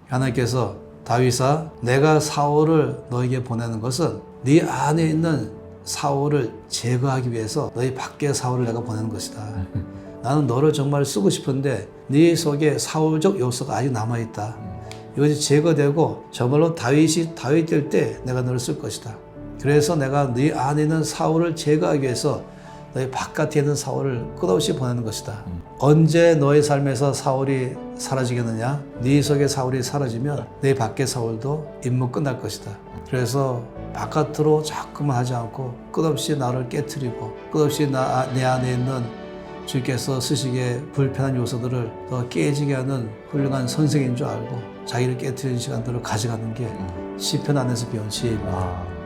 하나님께서 다윗아, 내가 사울을 너에게 보내는 것은 네 안에 있는 사울을 제거하기 위해서 너희 밖에 사울을 내가 보내는 것이다. 나는 너를 정말 쓰고 싶은데 네 속에 사울적 요소가 아직 남아있다. 이것이 제거되고 정말로 다윗이 다윗 될 때 내가 너를 쓸 것이다. 그래서 내가 네 안에 있는 사울을 제거하기 위해서 너희 바깥에 있는 사울을 끝없이 보내는 것이다. 언제 너의 삶에서 사울이 사라지겠느냐? 네 속에 사울이 사라지면 내 밖의 사울도 임무 끝날 것이다. 그래서 바깥으로 자꾸만 하지 않고 끝없이 나를 깨트리고 끝없이 내 안에 있는 주께서 쓰시기에 불편한 요소들을 더 깨지게 하는 훌륭한 선생인 줄 알고 자기를 깨트리는 시간들을 가져가는 게 시편 안에서 배운 지혜입니다.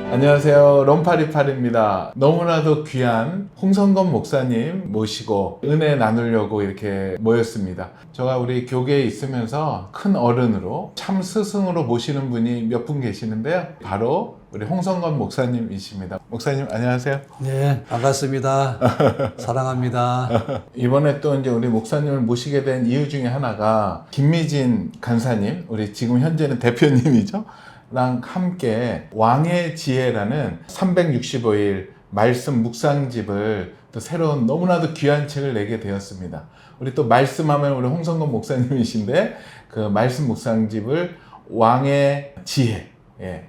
안녕하세요. 롬파리팔입니다. 너무나도 귀한 홍성건 목사님 모시고 은혜 나누려고 이렇게 모였습니다. 제가 우리 교계에 있으면서 큰 어른으로 참 스승으로 모시는 분이 몇 분 계시는데요. 바로 우리 홍성건 목사님이십니다. 목사님 안녕하세요. 네, 반갑습니다. 사랑합니다. 이번에 또 이제 우리 목사님을 모시게 된 이유 중에 하나가 김미진 간사님, 우리 지금 현재는 대표님이죠. 랑 함께 왕의 지혜라는 365일 말씀 묵상집을 또 새로운 너무나도 귀한 책을 내게 되었습니다. 우리 또 말씀하면 우리 홍성건 목사님이신데 그 말씀 묵상집을 왕의 지혜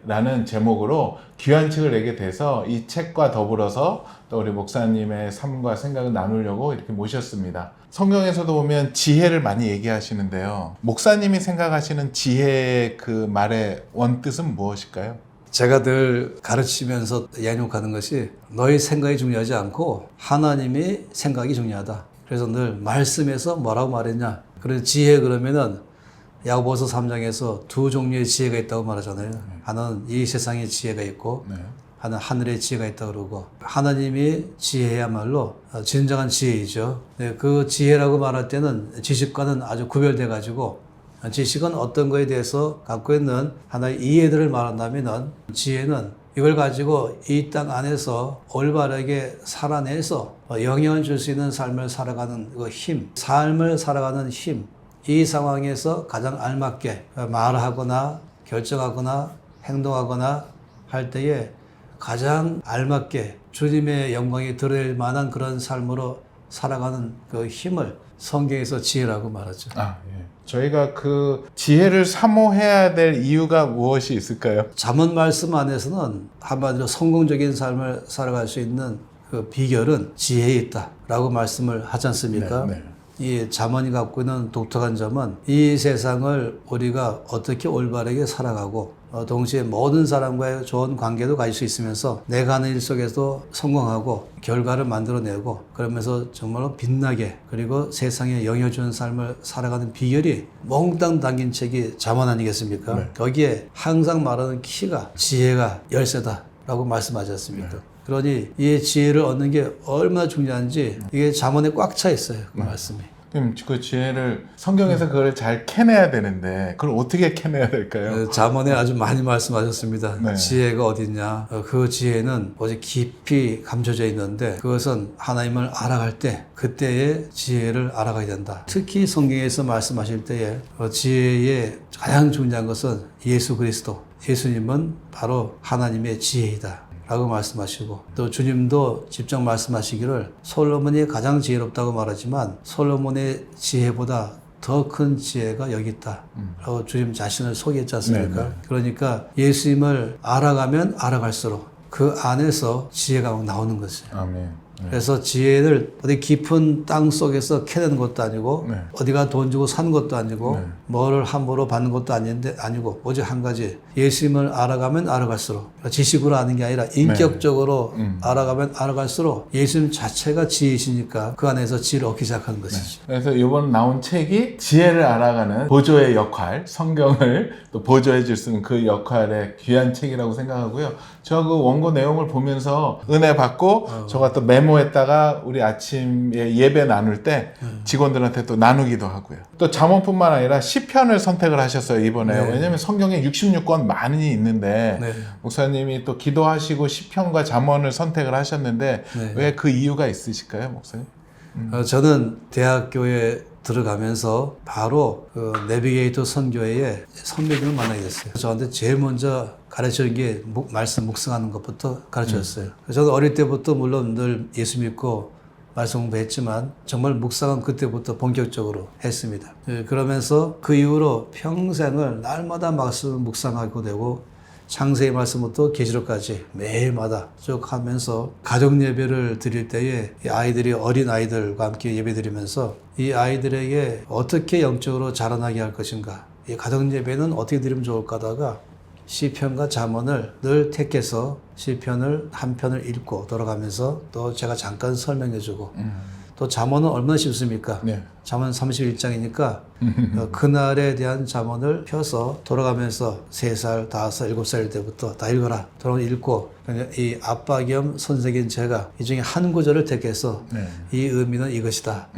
라는 제목으로 귀한 책을 내게 돼서 이 책과 더불어서 또 우리 목사님의 삶과 생각을 나누려고 이렇게 모셨습니다. 성경에서도 보면 지혜를 많이 얘기하시는데요. 목사님이 생각하시는 지혜의 그 말의 원뜻은 무엇일까요? 제가 늘 가르치면서 양육하는 것이 너의 생각이 중요하지 않고 하나님의 생각이 중요하다. 그래서 늘 말씀에서 뭐라고 말했냐. 그래서 지혜 그러면은 야고보서 3장에서 두 종류의 지혜가 있다고 말하잖아요. 하나는 이 세상의 지혜가 있고 하나는 하늘의 지혜가 있다고 그러고 하나님이 지혜야말로 진정한 지혜이죠. 그 지혜라고 말할 때는 지식과는 아주 구별돼 가지고 지식은 어떤 거에 대해서 갖고 있는 하나의 이해들을 말한다면 지혜는 이걸 가지고 이 땅 안에서 올바르게 살아내서 영향을 줄 수 있는 삶을 살아가는 그 힘, 삶을 살아가는 힘, 이 상황에서 가장 알맞게 말하거나 결정하거나 행동하거나 할 때에 가장 알맞게 주님의 영광이 드러날 만한 그런 삶으로 살아가는 그 힘을 성경에서 지혜라고 말하죠. 저희가 그 지혜를 사모해야 될 이유가 무엇이 있을까요? 잠언 말씀 안에서는 한마디로 성공적인 삶을 살아갈 수 있는 그 비결은 지혜에 있다라고 말씀을 하지 않습니까? 이 잠언이 갖고 있는 독특한 점은 이 세상을 우리가 어떻게 올바르게 살아가고 동시에 모든 사람과의 좋은 관계도 가질 수 있으면서 내가 하는 일 속에서 성공하고 결과를 만들어내고 그러면서 정말로 빛나게 그리고 세상에 영향을 주는 삶을 살아가는 비결이 몽땅 담긴 책이 잠언 아니겠습니까? 거기에 항상 말하는 키가 지혜가 열쇠다라고 말씀하지 않습니까? 그러니 이 지혜를 얻는 게 얼마나 중요한지 이게 잠언에 꽉 차 있어요. 그 말씀이. 그럼 그 지혜를 성경에서 그걸 잘 캐내야 되는데 그걸 어떻게 캐내야 될까요? 잠언에 아주 많이 말씀하셨습니다. 지혜가 어딨냐? 그 지혜는 오직 깊이 감춰져 있는데 그것은 하나님을 알아갈 때 그때의 지혜를 알아가야 된다. 특히 성경에서 말씀하실 때에 지혜의 가장 중요한 것은 예수 그리스도. 예수님은 바로 하나님의 지혜이다. 라고 말씀하시고 또 주님도 직접 말씀하시기를 솔로몬이 가장 지혜롭다고 말하지만 솔로몬의 지혜보다 더 큰 지혜가 여기 있다 라고 주님 자신을 소개했지 않습니까? 그러니까 예수님을 알아가면 알아갈수록 그 안에서 지혜가 막 나오는 거죠. 아멘. 그래서 지혜를 어디 깊은 땅 속에서 캐내는 것도 아니고 어디가 돈 주고 사는 것도 아니고 뭐를 함부로 받는 것도 아니고 오직 한 가지 예수님을 알아가면 알아갈수록 지식으로 아는 게 아니라 인격적으로 알아가면 알아갈수록 예수님 자체가 지혜이시니까 그 안에서 지혜를 얻기 시작하는 것이죠. 그래서 이번 나온 책이 지혜를 알아가는 보조의 역할, 성경을 또 보조해 줄 수 있는 그 역할의 귀한 책이라고 생각하고요. 제가 그 원고 내용을 보면서 은혜 받고 제가 또 메모했다가 우리 아침에 예배 나눌 때 직원들한테 또 나누기도 하고요. 또 잠언뿐만 아니라 시편을 선택을 하셨어요, 이번에. 왜냐면 성경에 66권 많이 있는데 목사님이 또 기도하시고 시편과 잠언을 선택을 하셨는데 왜 그 이유가 있으실까요, 목사님? 저는 대학교에 들어가면서 바로 그 내비게이터 선교회에 선배님을 만나게 됐어요. 저한테 제일 먼저 가르쳐준 게 말씀 묵상하는 것부터 가르쳐줬어요. 저는 어릴 때부터 물론 늘 예수 믿고 말씀 공부했지만 정말 묵상은 그때부터 본격적으로 했습니다. 그러면서 그 이후로 평생을 날마다 말씀을 묵상하고 되고 창세기 말씀부터 계시록까지 매일마다 쭉 하면서 가정 예배를 드릴 때에 이 아이들이 어린 아이들과 함께 예배 드리면서 이 아이들에게 어떻게 영적으로 자라나게 할 것인가, 이 가정 예배는 어떻게 드리면 좋을까 하다가 시편과 잠언을 늘 택해서 시편을 한 편을 읽고 돌아가면서 또 제가 잠깐 설명해주고 또 잠언은 얼마나 쉽습니까? 네. 잠언 31장이니까 그날에 대한 잠언을 펴서 돌아가면서 3살, 5살, 7살 때부터 다 읽어라. 돌아오면 읽고 이 아빠 겸 선생인 제가 이 중에 한 구절을 택해서 네. 이 의미는 이것이다.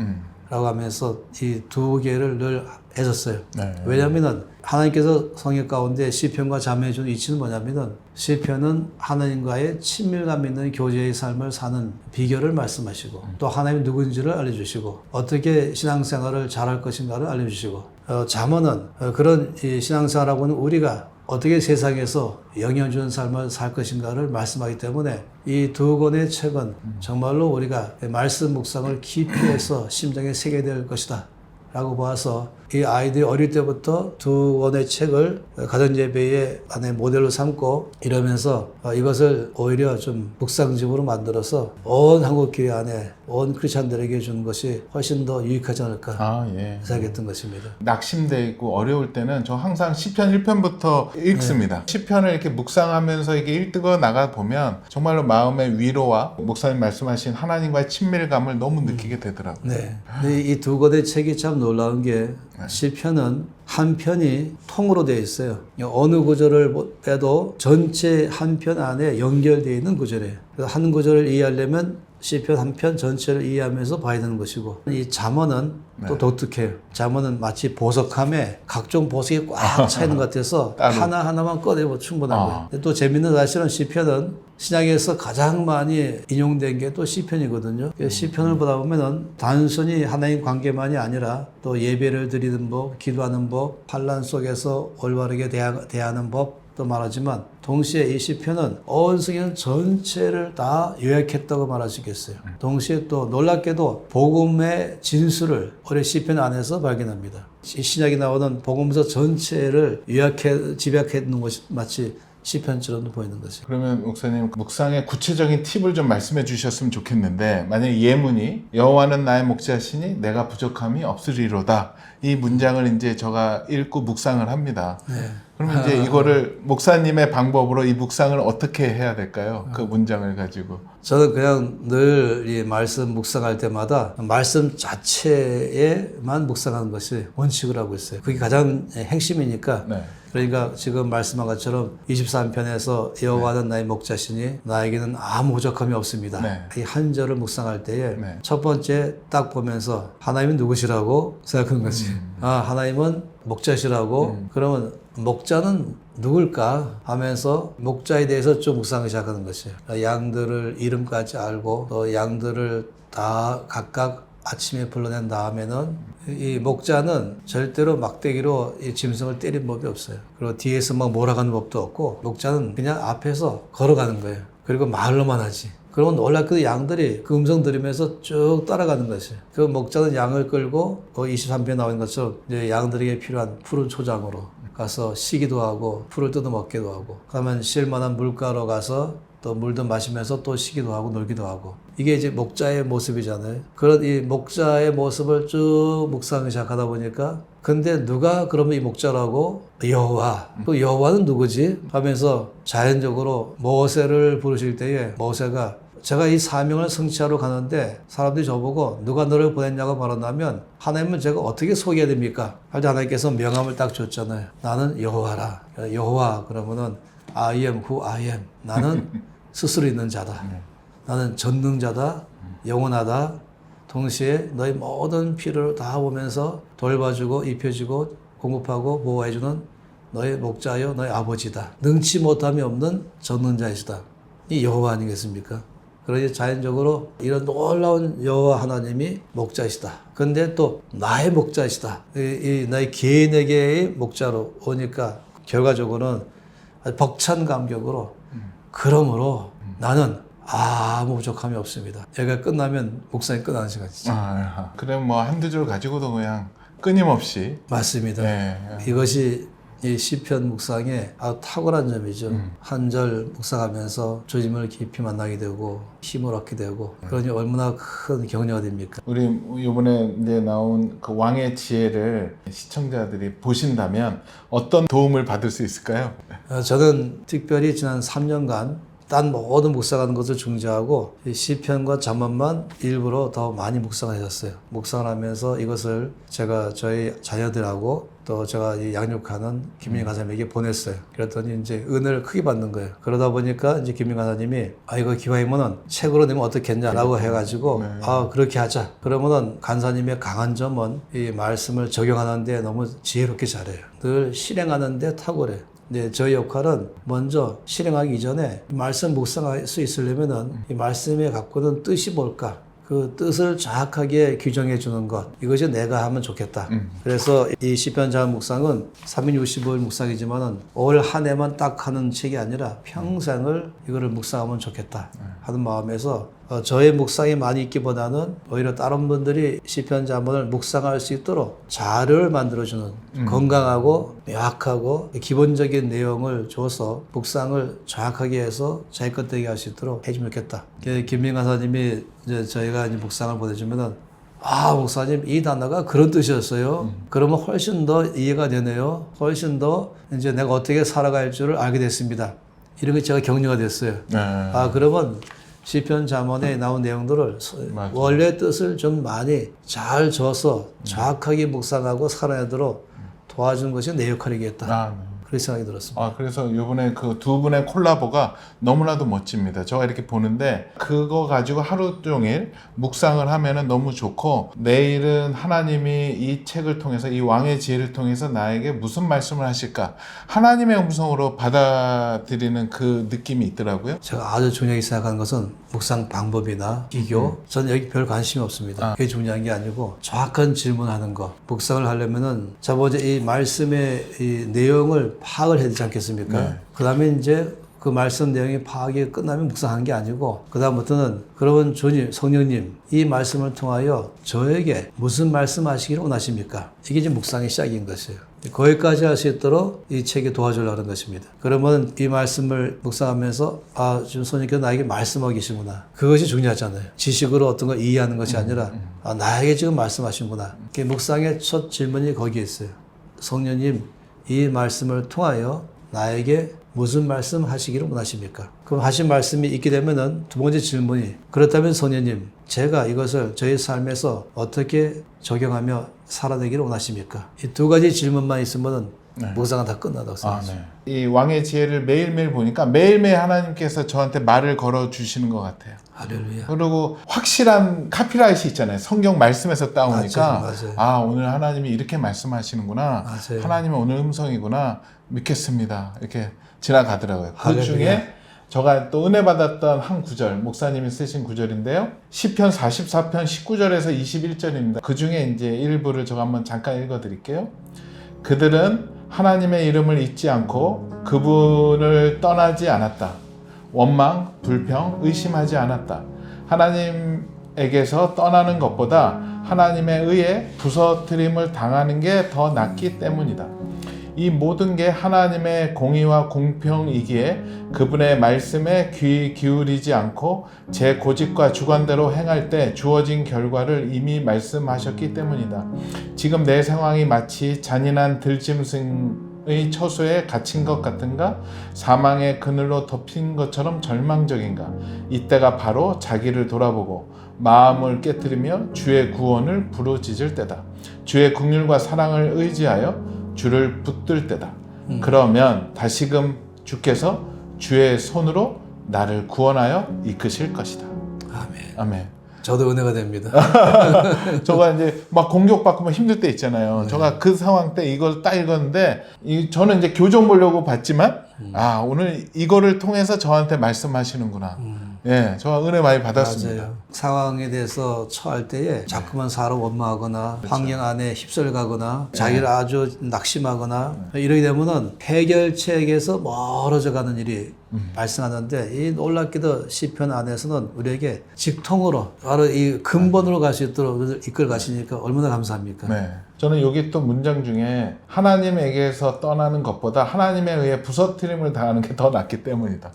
라고 하면서 이 두 개를 늘 해줬어요. 네. 왜냐하면 하나님께서 성경 가운데 시편과 잠언에 준 이치는 뭐냐면은 시편은 하나님과의 친밀감 있는 교제의 삶을 사는 비결을 말씀하시고 또 하나님이 누구인지를 알려주시고 어떻게 신앙생활을 잘할 것인가를 알려주시고 잠언은 그런 이 신앙생활하고는 우리가 어떻게 세상에서 영향 주는 삶을 살 것인가를 말씀하기 때문에 이 두 권의 책은 정말로 우리가 말씀 묵상을 깊이 해서 심장에 새겨야 될 것이다 라고 봐서 이 아이들이 어릴 때부터 두 권의 책을 가정예배의 안에 모델로 삼고 이러면서 이것을 오히려 좀 묵상집으로 만들어서 온 한국교회 안에 온 크리스찬들에게 주는 것이 훨씬 더 유익하지 않을까 예. 생각했던 것입니다. 낙심되고 어려울 때는 저 항상 시편 1편부터 읽습니다. 시편을 이렇게 묵상하면서 이게 읽고 나가 보면 정말로 마음의 위로와 목사님 말씀하신 하나님과의 친밀감을 너무 느끼게 되더라고요. 네. 근데 이 두 권의 책이 참 놀라운 게 시편은 한 편이 통으로 되어 있어요. 어느 구절을 빼도 전체 한 편 안에 연결되어 있는 구절이에요. 그래서 한 구절을 이해하려면 시편 한 편 전체를 이해하면서 봐야 되는 것이고 이 잠언은 또 독특해요. 잠언은 마치 보석함에 각종 보석이 꽉 차 있는 것 같아서 하나하나만 꺼내면 충분한 거예요. 근데 또 재밌는 사실은 시편은 신약에서 가장 많이 인용된 게 또 시편이거든요. 시편을 보다 보면은 단순히 하나님 관계만이 아니라 또 예배를 드리는 법, 기도하는 법, 환난 속에서 올바르게 대하는 법 또 말하지만 동시에 이 시편은 온 성경 전체를 다 요약했다고 말할 수 있겠어요. 동시에 또 놀랍게도 복음의 진수를 우리 시편 안에서 발견합니다. 신약에 나오는 복음서 전체를 집약해 놓은 것이 마치 시편처럼 보이는 거죠. 그러면 목사님 묵상의 구체적인 팁을 좀 말씀해 주셨으면 좋겠는데 만약에 예문이 여호와는 나의 목자시니 내가 부족함이 없으리로다 이 문장을 이제 제가 읽고 묵상을 합니다. 네. 그러면 이제 이거를 목사님의 방법으로 이 묵상을 어떻게 해야 될까요? 그 문장을 가지고. 저는 그냥 늘 이 말씀 묵상할 때마다 말씀 자체에만 묵상하는 것이 원칙을 하고 있어요. 그게 가장 핵심이니까. 네. 그러니까 지금 말씀한 것처럼 23편에서 여호와는 나의 목자시니 나에게는 아무 부족함이 없습니다. 네. 이 한 절을 묵상할 때에 네. 첫 번째 딱 보면서 하나님은 누구시라고 생각하는 거지. 하나님은 목자시라고 그러면 목자는 누굴까 하면서 목자에 대해서 좀 묵상을 시작하는 것이에요. 양들을 이름까지 알고 또 양들을 다 각각 아침에 불러낸 다음에는 이 목자는 절대로 막대기로 이 짐승을 때린 법이 없어요. 그리고 뒤에서 막 몰아가는 법도 없고 목자는 그냥 앞에서 걸어가는 거예요. 그리고 말로만 하지. 그러면 놀랍게도 양들이 그 음성 들으면서 쭉 따라가는 것이에요. 그 목자는 양을 끌고 23편에 나오는 것처럼 이제 양들에게 필요한 푸른 초장으로 가서 쉬기도 하고 풀을 뜯어먹기도 하고 그러면 쉴만한 물가로 가서 또 물도 마시면서 또 쉬기도 하고 놀기도 하고 이게 이제 목자의 모습이잖아요. 그런 이 목자의 모습을 쭉 묵상을 시작하다 보니까 근데 누가 그러면 이 목자라고? 여호와. 그 여호와는 누구지? 하면서 자연적으로 모세를 부르실 때에 모세가 제가 이 사명을 성취하러 가는데 사람들이 저보고 누가 너를 보냈냐고 말한다면 하나님은 제가 어떻게 소개해야 됩니까? 할 때 하나님께서 명함을 딱 줬잖아요. 나는 여호와라. 여호와 그러면은 I am who I am. 나는 스스로 있는 자다. 나는 전능자다. 영원하다. 동시에 너희 모든 필요를 다 보면서 돌봐주고 입혀주고 공급하고 보호해주는 너의 목자여 너의 아버지다. 능치 못함이 없는 전능자이시다. 이 여호와 아니겠습니까? 그러니 자연적으로 이런 놀라운 여호와 하나님이 목자시다. 근데 또 나의 목자시다. 이 나의 개인에게의 목자로 오니까 결과적으로는 아주 벅찬 감격으로 그러므로 나는 아무 부족함이 없습니다. 여기가 끝나면 목사님 끝나는 시간이죠. 그래 뭐 한두 줄 가지고도 그냥 끊임없이. 맞습니다. 네. 이것이 이 시편 묵상의 아주 탁월한 점이죠. 한 절 묵상하면서 주님을 깊이 만나게 되고 힘을 얻게 되고 그러니 얼마나 큰 격려가 됩니까? 우리 이번에 이제 나온 그 왕의 지혜를 시청자들이 보신다면 어떤 도움을 받을 수 있을까요? 저는 특별히 지난 3년간 딴 모든 묵상하는 것을 중지하고 이 시편과 잠언만 일부러 더 많이 묵상을 했었어요. 묵상을 하면서 이것을 제가 저희 자녀들하고 또 제가 이 양육하는 김민희 간사님에게 보냈어요. 그랬더니 이제 은혜를 크게 받는 거예요. 그러다 보니까 이제 김민희 간사님이 이거 기왕이면은 책으로 내면 어떻겠냐라고 해가지고 그렇게 하자. 그러면은 간사님의 강한 점은 이 말씀을 적용하는데 너무 지혜롭게 잘해요. 늘 실행하는데 탁월해요. 네, 저희 역할은 먼저 실행하기 이전에 말씀 묵상할 수 있으려면은 이 말씀에 갖고는 뜻이 뭘까? 그 뜻을 정확하게 규정해 주는 것. 이것이 내가 하면 좋겠다. 그래서 이 시편 잠언 묵상은 365일 묵상이지만은 올 한 해만 딱 하는 책이 아니라 평생을 이거를 묵상하면 좋겠다 하는 마음에서 저의 묵상이 많이 있기보다는 오히려 다른 분들이 시편 잠언을 묵상할 수 있도록 자료를 만들어주는 건강하고 명확하고 기본적인 내용을 줘서 묵상을 정확하게 해서 자기 것 되게 할 수 있도록 해주면 좋겠다. 김민 간사님이 이제 저희가 이제 묵상을 보내주면은 목사님 이 단어가 그런 뜻이었어요. 그러면 훨씬 더 이해가 되네요. 훨씬 더 이제 내가 어떻게 살아갈 줄을 알게 됐습니다. 이런 게 제가 격려가 됐어요. 그러면 시편 잠언에 나온 내용들을 맞아요. 원래 뜻을 좀 많이 잘 줘서 정확하게 묵상하고 살아내도록 도와주는 것이 내 역할이겠다. 그런 생각이 들었습니다. 그래서 이번에 그 두 분의 콜라보가 너무나도 멋집니다. 제가 이렇게 보는데 그거 가지고 하루 종일 묵상을 하면은 너무 좋고 내일은 하나님이 이 책을 통해서 이 왕의 지혜를 통해서 나에게 무슨 말씀을 하실까 하나님의 음성으로 받아들이는 그 느낌이 있더라고요. 제가 아주 중요하게 생각하는 것은 묵상 방법이나 기교 저는 여기 별 관심이 없습니다. 그게 중요한 게 아니고 정확한 질문하는 거. 묵상을 하려면은 자 먼저 이 말씀의 이 내용을 파악을 해야 되지 않겠습니까? 네. 그 다음에 이제 그 말씀 내용이 파악이 끝나면 묵상하는 게 아니고 그 다음부터는 그러면 주님, 성령님 이 말씀을 통하여 저에게 무슨 말씀하시기를 원하십니까? 이게 이제 묵상의 시작인 것이에요. 거기까지 할 수 있도록 이 책이 도와주려는 것입니다. 그러면 이 말씀을 묵상하면서 지금 성령께서 나에게 말씀하고 계시구나. 그것이 중요하잖아요. 지식으로 어떤 걸 이해하는 것이 아니라 나에게 지금 말씀하시구나. 묵상의 첫 질문이 거기에 있어요. 성령님 이 말씀을 통하여 나에게 무슨 말씀 하시기를 원하십니까? 그럼 하신 말씀이 있게 되면은 두 번째 질문이 그렇다면 성령님 제가 이것을 저희 삶에서 어떻게 적용하며 살아내기를 원하십니까? 이 두 가지 질문만 있으면은 묵상은 다 끝나다고 생각합니다. 이 왕의 지혜를 매일매일 보니까 매일매일 하나님께서 저한테 말을 걸어 주시는 것 같아요. 할렐루야. 그리고 확실한 카피라이트 있잖아요. 성경 말씀에서 따오니까 맞아요. 오늘 하나님이 이렇게 말씀하시는구나. 맞아요. 하나님은 오늘 음성이구나. 믿겠습니다. 이렇게 지나가더라고요. 그 할렐루야. 중에 제가 또 은혜 받았던 한 구절, 목사님이 쓰신 구절인데요. 시편 44편 19절에서 21절입니다. 그 중에 이제 일부를 제가 한번 잠깐 읽어 드릴게요. 그들은 하나님의 이름을 잊지 않고 그분을 떠나지 않았다. 원망, 불평, 의심하지 않았다. 하나님에게서 떠나는 것보다 하나님의 의에 부서뜨림을 당하는 게 더 낫기 때문이다. 이 모든 게 하나님의 공의와 공평이기에 그분의 말씀에 귀 기울이지 않고 제 고집과 주관대로 행할 때 주어진 결과를 이미 말씀하셨기 때문이다. 지금 내 상황이 마치 잔인한 들짐승의 처소에 갇힌 것 같은가? 사망의 그늘로 덮인 것처럼 절망적인가? 이때가 바로 자기를 돌아보고 마음을 깨트리며 주의 구원을 부르짖을 때다. 주의 긍휼과 사랑을 의지하여 주를 붙들 때다. 그러면 다시금 주께서 주의 손으로 나를 구원하여 이끄실 것이다. 아멘. 아멘. 저도 은혜가 됩니다. 저가 이제 막 공격받고 막 힘들 때 있잖아요. 제가 그 상황 때 이걸 딱 읽었는데 저는 이제 교정 보려고 봤지만 오늘 이거를 통해서 저한테 말씀하시는구나. 예, 저 은혜 많이 받았습니다. 맞아요. 상황에 대해서 처할 때에 자꾸만 사로 원망하거나 환경 안에 휩쓸려가거나 자기를 아주 낙심하거나 이러게 되면은 해결책에서 멀어져 가는 일이 발생하는데 이 놀랍게도 시편 안에서는 우리에게 직통으로 바로 이 근본으로 갈 수 있도록 이끌어 가시니까 얼마나 감사합니까? 네. 저는 여기 또 문장 중에 하나님에게서 떠나는 것보다 하나님에 의해 부서뜨림을 당하는 게 더 낫기 때문이다.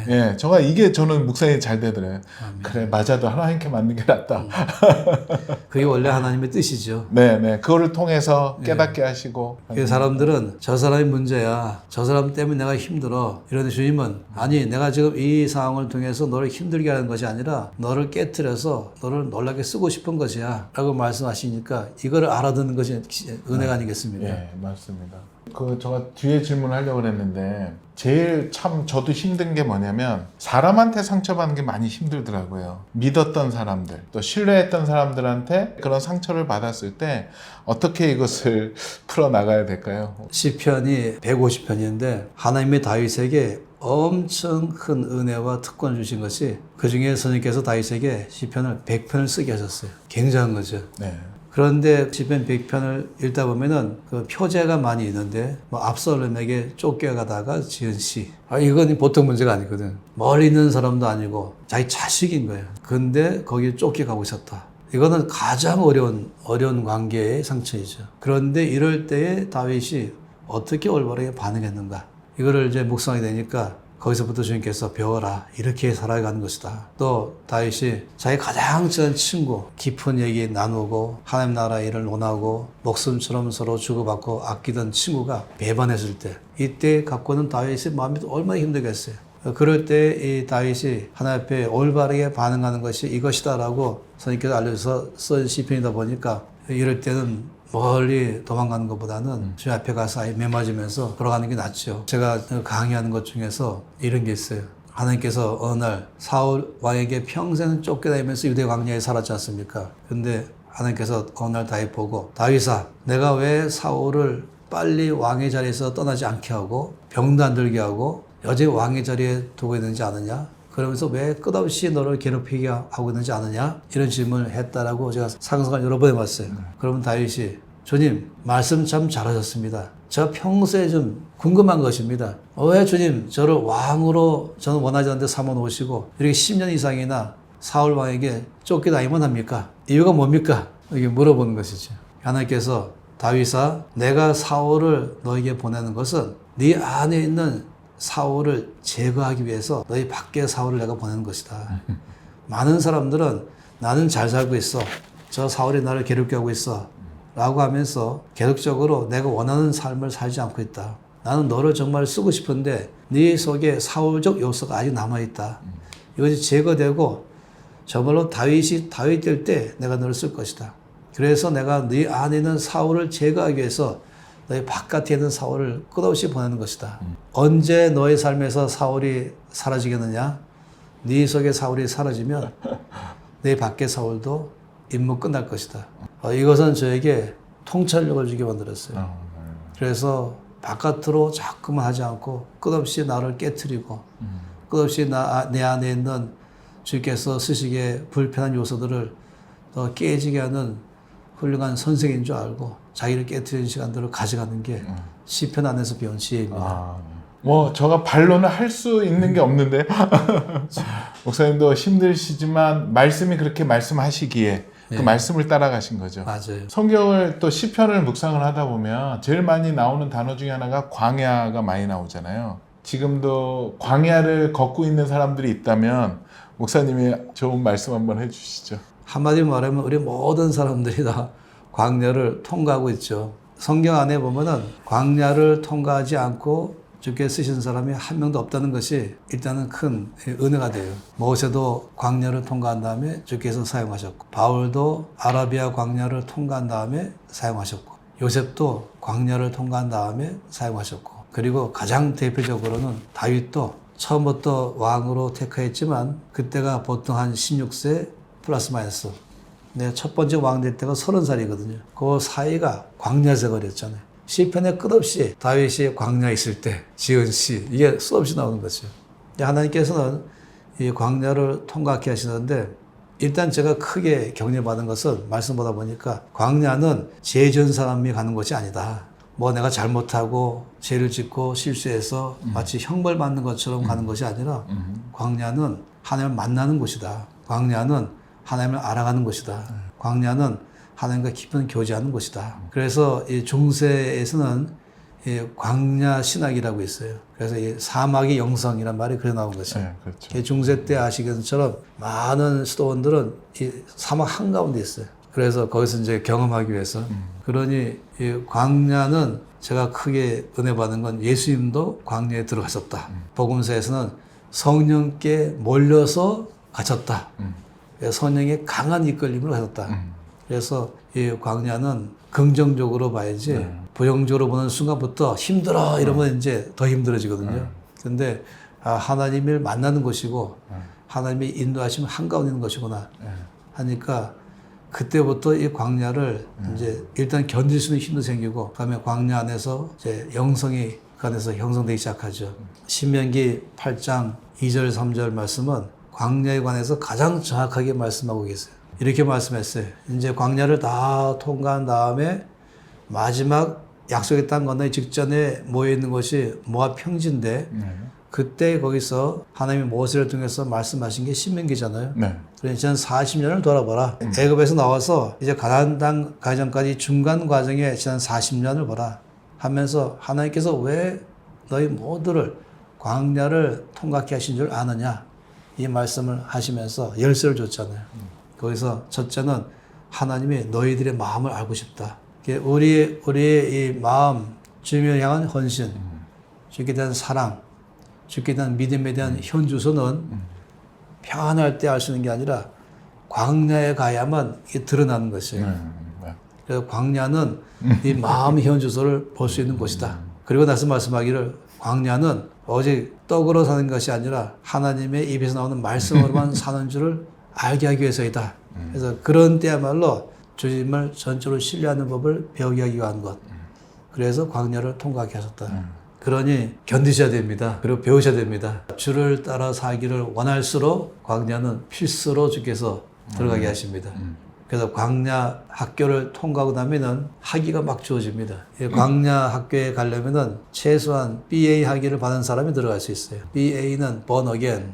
예, 저는 묵상이 잘 되더래요. 그래, 맞아도 하나님께 맞는 게 낫다. 그게 원래 하나님의 뜻이죠. 네. 그거를 통해서 깨닫게 하시고. 그 사람들은 저 사람이 문제야. 저 사람 때문에 내가 힘들어. 이런데 주님은 아니 내가 지금 이 상황을 통해서 너를 힘들게 하는 것이 아니라 너를 깨트려서 너를 놀랍게 쓰고 싶은 것이야. 라고 말씀하시니까 이거를 알아듣는 것이 은혜가 아니겠습니까? 예, 맞습니다. 제가 뒤에 질문하려고 그랬는데 제일 참 저도 힘든 게 뭐냐면 사람한테 상처받는 게 많이 힘들더라고요. 믿었던 사람들, 또 신뢰했던 사람들한테 그런 상처를 받았을 때 어떻게 이것을 풀어나가야 될까요? 시편이 150편인데 하나님의 다윗에게 엄청 큰 은혜와 특권을 주신 것이 그중에 선생님께서 다윗에게 시편을 100편을 쓰게 하셨어요. 굉장한 거죠. 네. 그런데 시편 100편을 읽다 보면은 그 표제가 많이 있는데 뭐 압살롬에게 쫓겨가다가 지은 시. 이건 보통 문제가 아니거든. 멀리 있는 사람도 아니고 자기 자식인 거예요. 근데 거기에 쫓겨가고 있었다. 이거는 가장 어려운 관계의 상처이죠. 그런데 이럴 때에 다윗이 어떻게 올바르게 반응했는가? 이거를 이제 묵상하게 되니까 거기서부터 주님께서 배워라. 이렇게 살아가는 것이다. 또 다윗이 자기 가장 친한 친구 깊은 얘기 나누고 하나님 나라 일을 논하고 목숨처럼 서로 주고받고 아끼던 친구가 배반했을 때 이때 갖고는 다윗의 마음이 얼마나 힘들겠어요. 그럴 때 이 다윗이 하나님 앞에 올바르게 반응하는 것이 이것이다라고 선생님께서 알려줘서 쓴 시편이다 보니까 이럴 때는 멀리 도망가는 것보다는 주님 앞에 가서 아예 매맞으면서 돌아가는 게 낫죠. 제가 강의하는 것 중에서 이런 게 있어요. 하나님께서 어느 날 사울 왕에게 평생 쫓겨다니면서 유대 광야에 살았지 않습니까? 근데 하나님께서 어느 날 다윗 보고 다윗아 내가 왜 사울을 빨리 왕의 자리에서 떠나지 않게 하고 병도 안 들게 하고 여전히 왕의 자리에 두고 있는지 아느냐? 그러면서 왜 끝없이 너를 괴롭히게 하고 있는지 아느냐? 이런 질문을 했다라고 제가 상상을 여러 번 해봤어요. 그러면 다윗이 주님 말씀 참 잘하셨습니다. 저 평소에 좀 궁금한 것입니다. 왜 주님 저를 왕으로 저는 원하지 않는데 삼아 놓으시고 이렇게 10년 이상이나 사울 왕에게 쫓겨다니만 합니까? 이유가 뭡니까? 이렇게 물어보는 것이죠. 하나님께서 다윗아 내가 사울을 너에게 보내는 것은 네 안에 있는 사울을 제거하기 위해서 너희 밖에 사울을 내가 보내는 것이다. 많은 사람들은 나는 잘 살고 있어. 저 사울이 나를 괴롭게 하고 있어. 라고 하면서 계속적으로 내가 원하는 삶을 살지 않고 있다. 나는 너를 정말 쓰고 싶은데 네 속에 사울적 요소가 아직 남아있다. 이것이 제거되고 정말로 다윗이 다윗 될 때 내가 너를 쓸 것이다. 그래서 내가 네 안에 있는 사울을 제거하기 위해서 너희 바깥에 있는 사울을 끝없이 보내는 것이다. 언제 너의 삶에서 사울이 사라지겠느냐? 네 속에 사울이 사라지면 내 밖의 사울도 임무 끝날 것이다. 이것은 저에게 통찰력을 주게 만들었어요. 그래서 바깥으로 자꾸만 하지 않고 끝없이 나를 깨트리고 끝없이 내 안에 있는 주께서 쓰시기에 불편한 요소들을 더 깨지게 하는 훌륭한 선생인 줄 알고 자기를 깨트리는 시간들을 가져가는 게 시편 안에서 배운 지혜입니다. 제가 반론을 할 수 있는 게 없는데 목사님도 힘드시지만 말씀이 그렇게 말씀하시기에 그 말씀을 따라가신 거죠. 맞아요. 성경을 또 시편을 묵상을 하다 보면 제일 많이 나오는 단어 중에 하나가 광야가 많이 나오잖아요. 지금도 광야를 걷고 있는 사람들이 있다면 목사님이 좋은 말씀 한번 해주시죠. 한마디로 말하면 우리 모든 사람들이 다 광야를 통과하고 있죠. 성경 안에 보면은 광야를 통과하지 않고 주께 쓰신 사람이 한 명도 없다는 것이 일단은 큰 은혜가 돼요. 모세도 광야를 통과한 다음에 주께서 사용하셨고 바울도 아라비아 광야를 통과한 다음에 사용하셨고 요셉도 광야를 통과한 다음에 사용하셨고 그리고 가장 대표적으로는 다윗도 처음부터 왕으로 택하였지만 그때가 보통 한 16세 플러스 마이너스. 내 첫 번째 왕 될 때가 30살이거든요. 그 사이가 광야 생활이었잖아요. 시편에 끝없이 다윗이 광야에 있을 때 지은 시 이게 수없이 나오는 거죠. 하나님께서는 이 광야를 통과하게 하시는데 일단 제가 크게 격려받은 것은 말씀보다 보니까 광야는 죄 지은 사람이 가는 곳이 아니다. 뭐 내가 잘못하고 죄를 짓고 실수해서 마치 형벌 받는 것처럼 가는 것이 아니라 광야는 하나님을 만나는 곳이다. 광야는 하나님을 알아가는 곳이다. 광야는 하나님과 깊은 교제하는 곳이다. 그래서 이 중세에서는 이 광야 신학이라고 있어요. 그래서 이 사막의 영성이란 말이 그래 나온 것이죠. 네, 그렇죠. 중세 때 아시는 것처럼 많은 수도원들은 이 사막 한가운데 있어요. 그래서 거기서 이제 경험하기 위해서. 그러니 이 광야는 제가 크게 은혜 받은 건 예수님도 광야에 들어가셨다. 복음서에서는 성령께 몰려서 갇혔다. 성령의 강한 이끌림을 가졌다. 그래서 이 광야는 긍정적으로 봐야지 부정적으로 보는 순간부터 힘들어 이러면 이제 더 힘들어지거든요. 근데 하나님을 만나는 곳이고 하나님이 인도하시면 한가운데 있는 것이구나 하니까 그때부터 이 광야를 이제 일단 견딜 수 있는 힘도 생기고 그다음에 광야 안에서 이제 영성이 그 안에서 형성되기 시작하죠. 신명기 8장 2절 3절 말씀은 광야에 관해서 가장 정확하게 말씀하고 계세요. 이렇게 말씀했어요. 이제 광야를 다 통과한 다음에 마지막 약속의 땅 건너기 직전에 모여 있는 것이 모압 평지인데 그때 거기서 하나님이 모세를 통해서 말씀하신 게 신명기잖아요. 네. 그래서 지난 40년을 돌아보라. 애굽에서 나와서 이제 가나안 땅 가기 전까지 중간 과정에 지난 40년을 보라 하면서 하나님께서 왜 너희 모두를 광야를 통과케 하신 줄 아느냐 이 말씀을 하시면서 열쇠를 줬잖아요. 거기서 첫째는 하나님이 너희들의 마음을 알고 싶다. 우리의 이 마음, 주님을 향한 헌신, 주께 대한 사랑, 주께 대한 믿음에 대한 현주소는 평안할 때 알 수 있는 게 아니라 광야에 가야만 이게 드러나는 것이에요. 그래서 광야는 이 마음의 현주소를 볼 수 있는 곳이다. 그리고 나서 말씀하기를 광야는 오직 떡으로 사는 것이 아니라 하나님의 입에서 나오는 말씀으로만 사는 줄을 알게 하기 위해서이다. 그래서 그런 때야말로 주님을 전적으로 신뢰하는 법을 배우게 하기 위한 것. 그래서 광야를 통과하게 하셨다. 그러니 견디셔야 됩니다. 그리고 배우셔야 됩니다. 주를 따라 살기를 원할수록 광야는 필수로 주께서 들어가게 하십니다. 그래서 광야 학교를 통과하고 나면은 학위가 막 주어집니다. 광야 학교에 가려면은 최소한 BA 학위를 받은 사람이 들어갈 수 있어요. BA는 born again.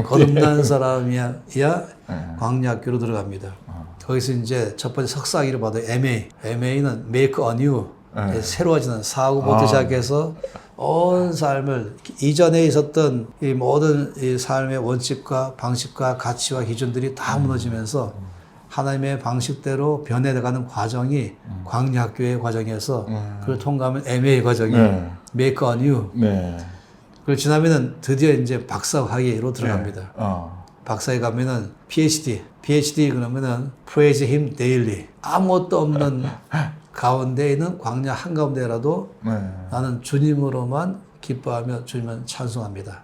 거듭난 사람이야 광야 학교로 들어갑니다. 거기서 이제 첫 번째 석사 학위를 받아요. MA는 make anew. 새로워지는 사고부터 시작해서 온 삶을 이전에 있었던 이 모든 이 삶의 원칙과 방식과 가치와 기준들이 다 무너지면서 하나님의 방식대로 변해가는 과정이 광야 학교의 과정에서 그걸 통과하면 MA 과정이 make anew. 그걸 지나면은 드디어 이제 박사 학위로 들어갑니다. 박사에 가면은 PhD 그러면은 praise him daily. 아무것도 없는 가운데 있는 광야 한가운데라도 나는 주님으로만 기뻐하며 주님을 찬송합니다.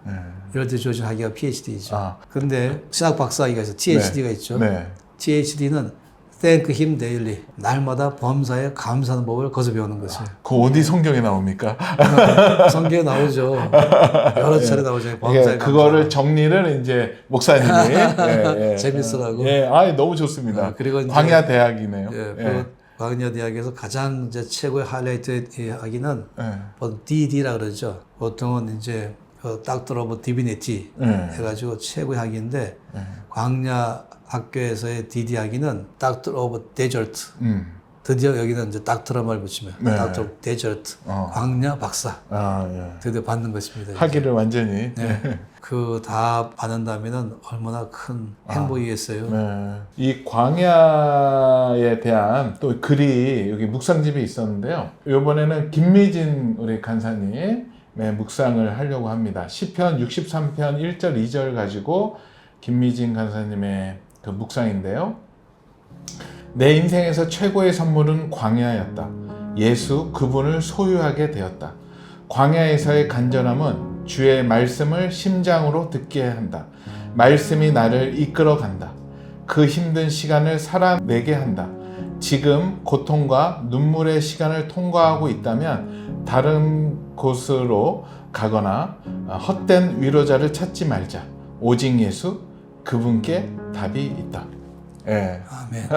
이럴 때 주어진 학위가 PhD이죠. 그런데 신학 박사 학위가 있어 THD가 있죠. THD는 thank him daily. 날마다 범사에 감사하는 법을 거기서 배우는 것이에요. 그 어디 성경에 나옵니까? 성경에 나오죠. 여러 차례 나오죠. 범사에 그거를 정리를 이제 목사님이 재밌으라고. 너무 좋습니다. 그리고 광야 대학이네요. 광야 대학에서 가장 이제 최고의 하이라이트 학위는 DD라 그러죠. 보통은 이제 Doctor of Divinity 해가지고 최고의 학위인데 광야 학교에서의 DD 학위는 Doctor of Desert. 드디어 여기는 이제 닥터라말 붙이면 Doctor of Desert. 광야 박사. 드디어 받는 것입니다. 학위를 완전히. 그 다 받는다면은 얼마나 큰 행복이겠어요. 이 광야에 대한 또 글이 여기 묵상집에 있었는데요. 이번에는 김미진 우리 간사님 묵상을 하려고 합니다. 시편 63편 1절 2절 가지고 김미진 간사님의 그 묵상인데요. 내 인생에서 최고의 선물은 광야였다. 예수 그분을 소유하게 되었다. 광야에서의 간절함은 주의 말씀을 심장으로 듣게 한다. 말씀이 나를 이끌어 간다. 그 힘든 시간을 살아내게 한다. 지금 고통과 눈물의 시간을 통과하고 있다면 다른 곳으로 가거나 헛된 위로자를 찾지 말자. 오직 예수 그분께 답이 있다. 예. 아멘.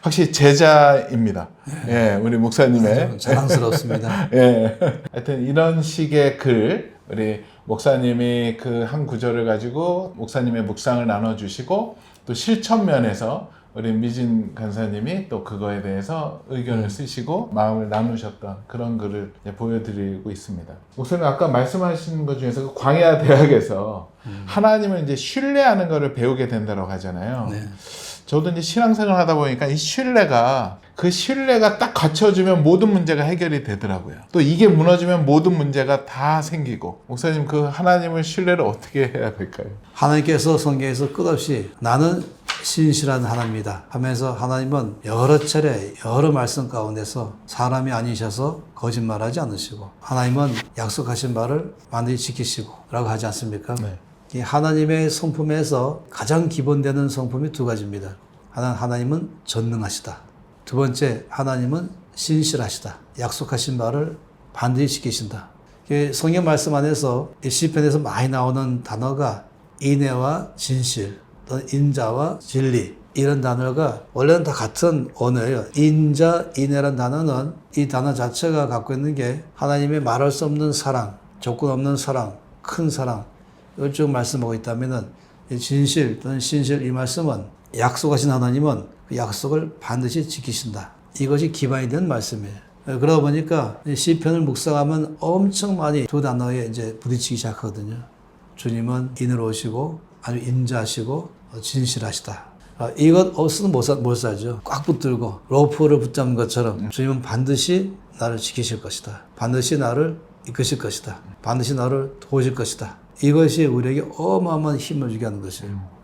확실히 제자입니다. 예, 우리 목사님의. 자랑스럽습니다. 예. 하여튼 이런 식의 글, 우리 목사님이 그 한 구절을 가지고 목사님의 묵상을 나눠주시고 또 실천 면에서 우리 미진 간사님이 또 그거에 대해서 의견을 쓰시고 마음을 나누셨던 그런 글을 이제 보여드리고 있습니다. 목사님 아까 말씀하신 것 중에서 그 광야 대학에서 하나님을 이제 신뢰하는 것을 배우게 된다고 하잖아요. 네. 저도 이제 신앙생활 하다 보니까 이 그 신뢰가 딱 갖춰주면 모든 문제가 해결이 되더라고요. 또 이게 무너지면 모든 문제가 다 생기고. 목사님 그 하나님을 신뢰를 어떻게 해야 될까요? 하나님께서 성경에서 끝없이 나는 신실한 하나님이다 하면서 하나님은 여러 차례 여러 말씀 가운데서 사람이 아니셔서 거짓말하지 않으시고 하나님은 약속하신 바를 반드시 지키시고 라고 하지 않습니까? 네. 이 하나님의 성품에서 가장 기본되는 성품이 두 가지입니다. 하나님은 전능하시다. 두 번째, 하나님은 신실하시다. 약속하신 바를 반드시 지키신다. 성경 말씀 안에서 시편에서 많이 나오는 단어가 인애와 진실, 또는 인자와 진리 이런 단어가 원래는 다 같은 언어예요. 인자, 인애라는 단어는 이 단어 자체가 갖고 있는 게 하나님의 말할 수 없는 사랑, 조건 없는 사랑, 큰 사랑 이걸 쭉 말씀하고 있다면은 진실 또는 신실 이 말씀은 약속하신 하나님은 그 약속을 반드시 지키신다. 이것이 기반이 된 말씀이에요. 그러다 보니까 시편을 묵상하면 엄청 많이 두 단어에 이제 부딪히기 시작하거든요. 주님은 인으로우시고 아주 인자하시고 진실하시다. 이것 없으면 못 살죠. 꽉 붙들고 로프를 붙잡는 것처럼 주님은 반드시 나를 지키실 것이다. 반드시 나를 이끄실 것이다. 반드시 나를 도우실 것이다. 이것이 우리에게 어마어마한 힘을 주게 하는 것이에요.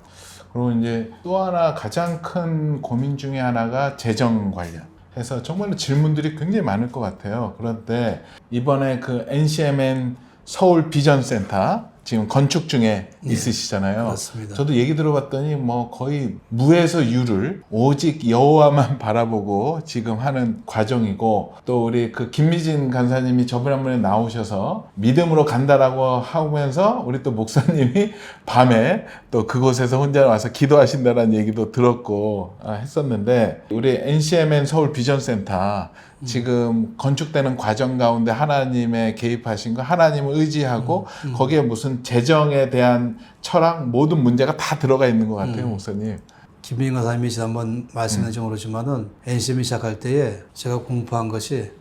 그리고 이제 또 하나 가장 큰 고민 중에 하나가 재정 관련. 해서 정말로 질문들이 굉장히 많을 것 같아요. 그런데 이번에 그 NCMN 서울 비전센터 지금 건축 중에 있으시잖아요. 그렇습니다. 저도 얘기 들어봤더니 뭐 거의 무에서 유를 오직 여호와만 바라보고 지금 하는 과정이고 또 우리 그 김미진 간사님이 저번에 한 번에 나오셔서 믿음으로 간다라고 하면서 우리 또 목사님이 밤에 또 그곳에서 혼자 와서 기도하신다는 얘기도 들었고 했었는데 우리 NCMN 서울 비전센터 지금 건축되는 과정 가운데 하나님의 개입하신 거 하나님을 의지하고 거기에 무슨 재정에 대한 철학 모든 문제가 다 들어가 있는 것 같아요. 목사님. 김민관 사님이 지난번 말씀하신 모르지만은 NCM이 시작할 때에 제가 공포한 것이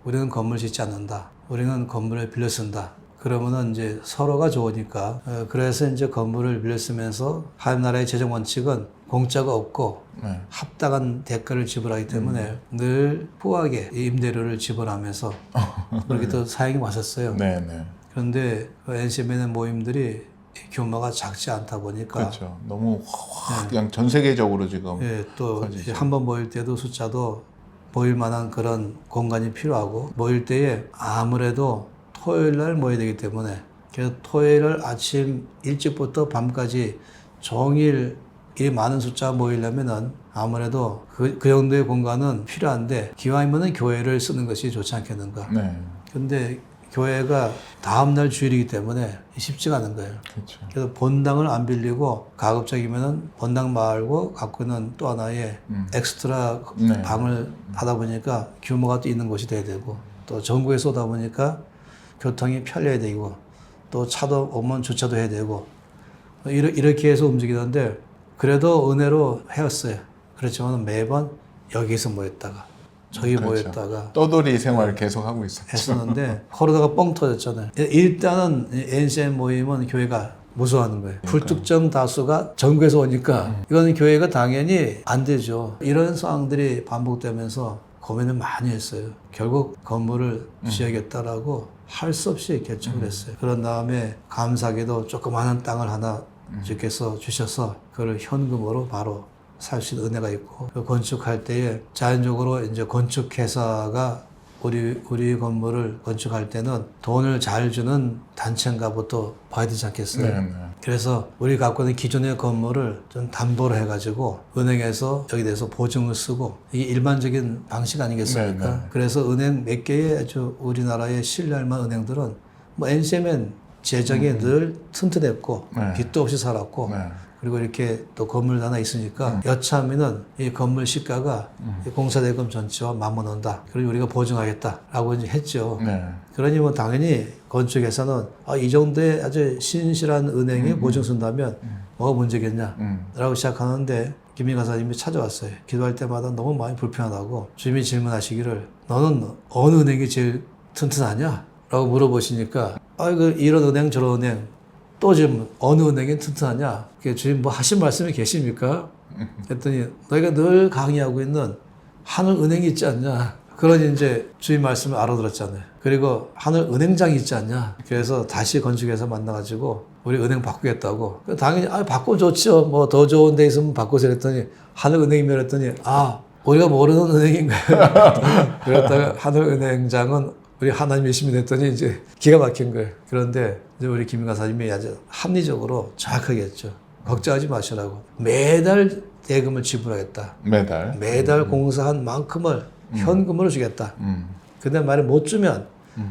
우리는 건물 짓지 않는다. 우리는 건물을 빌려 쓴다. 그러면은 이제 서로가 좋으니까 그래서 이제 건물을 빌려 쓰면서 하나님 나라의 재정 원칙은 공짜가 없고 합당한 대가를 지불하기 때문에 늘 후하게 임대료를 지불하면서 그렇게 또 사역이 왔었어요. 네네. 그런데 NCM의 모임들이 규모가 작지 않다 보니까 그렇죠. 너무 그냥 전 세계적으로 지금 또 한 번 모일 때도 숫자도 모일 만한 그런 공간이 필요하고 모일 때에 아무래도 토요일 날 모여야 되기 때문에 그래서 토요일 아침 일찍부터 밤까지 종일 이 많은 숫자 모이려면은 아무래도 그 정도의 공간은 필요한데 기왕이면은 교회를 쓰는 것이 좋지 않겠는가. 네. 근데 교회가 다음날 주일이기 때문에 쉽지가 않은 거예요. 그렇죠. 그래서 본당을 안 빌리고 가급적이면은 본당 말고 갖고 있는 또 하나의 엑스트라 방을 하다 보니까 규모가 또 있는 곳이 돼야 되고 또 전국에 쏘다 보니까 교통이 편리해야 되고 또 차도 오면 주차도 해야 되고 이렇게 해서 움직이는데 그래도 은혜로 해왔어요. 그렇지만 매번 여기서 모였다가 저기 모였다가 떠돌이 생활을 계속 하고 있었죠. 했었는데 그러다가 뻥 터졌잖아요. 일단은 NCM 모임은 교회가 무서워하는 거예요. 불특정 다수가 전국에서 오니까 이거는 교회가 당연히 안 되죠. 이런 상황들이 반복되면서 고민을 많이 했어요. 결국 건물을 지어야겠다라고 할 수 없이 결정을 했어요. 그런 다음에 감사하게도 조그마한 땅을 하나 주께서 주셔서 그걸 현금으로 바로 살 수 있는 은혜가 있고 건축할 때에 자연적으로 이제 건축회사가 우리 건물을 건축할 때는 돈을 잘 주는 단체인가부터 봐야 되지 않겠어요? 네. 그래서 우리 갖고 있는 기존의 건물을 좀 담보로 해가지고 은행에서 여기 대해서 보증을 쓰고 이게 일반적인 방식 아니겠습니까? 그래서 은행 몇 개의 아주 우리나라의 신뢰할 만한 은행들은 뭐 NCM은 재정이 늘 튼튼했고 네. 빚도 없이 살았고 네. 그리고 이렇게 또 건물 하나 있으니까 여차하면은 이 건물 시가가 이 공사대금 전체와 맞먹는다. 그러니 우리가 보증하겠다라고 이제 했죠. 네. 그러니 뭐 당연히 건축에서는 이 정도의 아주 신실한 은행이 보증 쓴다면 뭐가 문제겠냐라고 시작하는데 김민 간사님이 찾아왔어요. 기도할 때마다 너무 마음이 불편하다고 주님이 질문하시기를 너는 어느 은행이 제일 튼튼하냐? 라고 물어보시니까 이런 은행 저런 은행 또 지금 어느 은행이 튼튼하냐? 주님 뭐 하신 말씀이 계십니까? 했더니 너희가 늘 강의하고 있는 하늘은행이 있지 않냐? 그러니 이제 주님 말씀을 알아들었잖아요. 그리고 하늘은행장이 있지 않냐? 그래서 다시 건축해서 만나가지고 우리 은행 바꾸겠다고. 당연히 바꾸면 좋죠. 뭐 더 좋은 데 있으면 바꾸세요 했더니 하늘은행이면 했더니 우리가 모르는 은행인가요? 그랬다가 하늘은행장은 우리 하나님이시면 했더니 이제 기가 막힌 거예요. 그런데 이제 우리 김 간사님이 아주 합리적으로 정확하게 했죠. 걱정하지 마시라고. 매달 대금을 지불하겠다. 매달 공사한 만큼을 현금으로 주겠다. 근데 만약 못 주면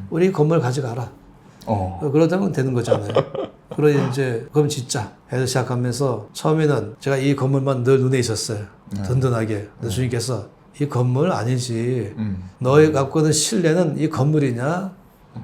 우리 건물 가져가라. 그러다면 되는 거잖아요. 그러니 이제 그럼 짓자 해서 시작하면서 처음에는 제가 이 건물만 늘 눈에 있었어요. 든든하게. 근데 주님께서 이 건물 아니지. 너희 갖고 있는 신뢰는 이 건물이냐?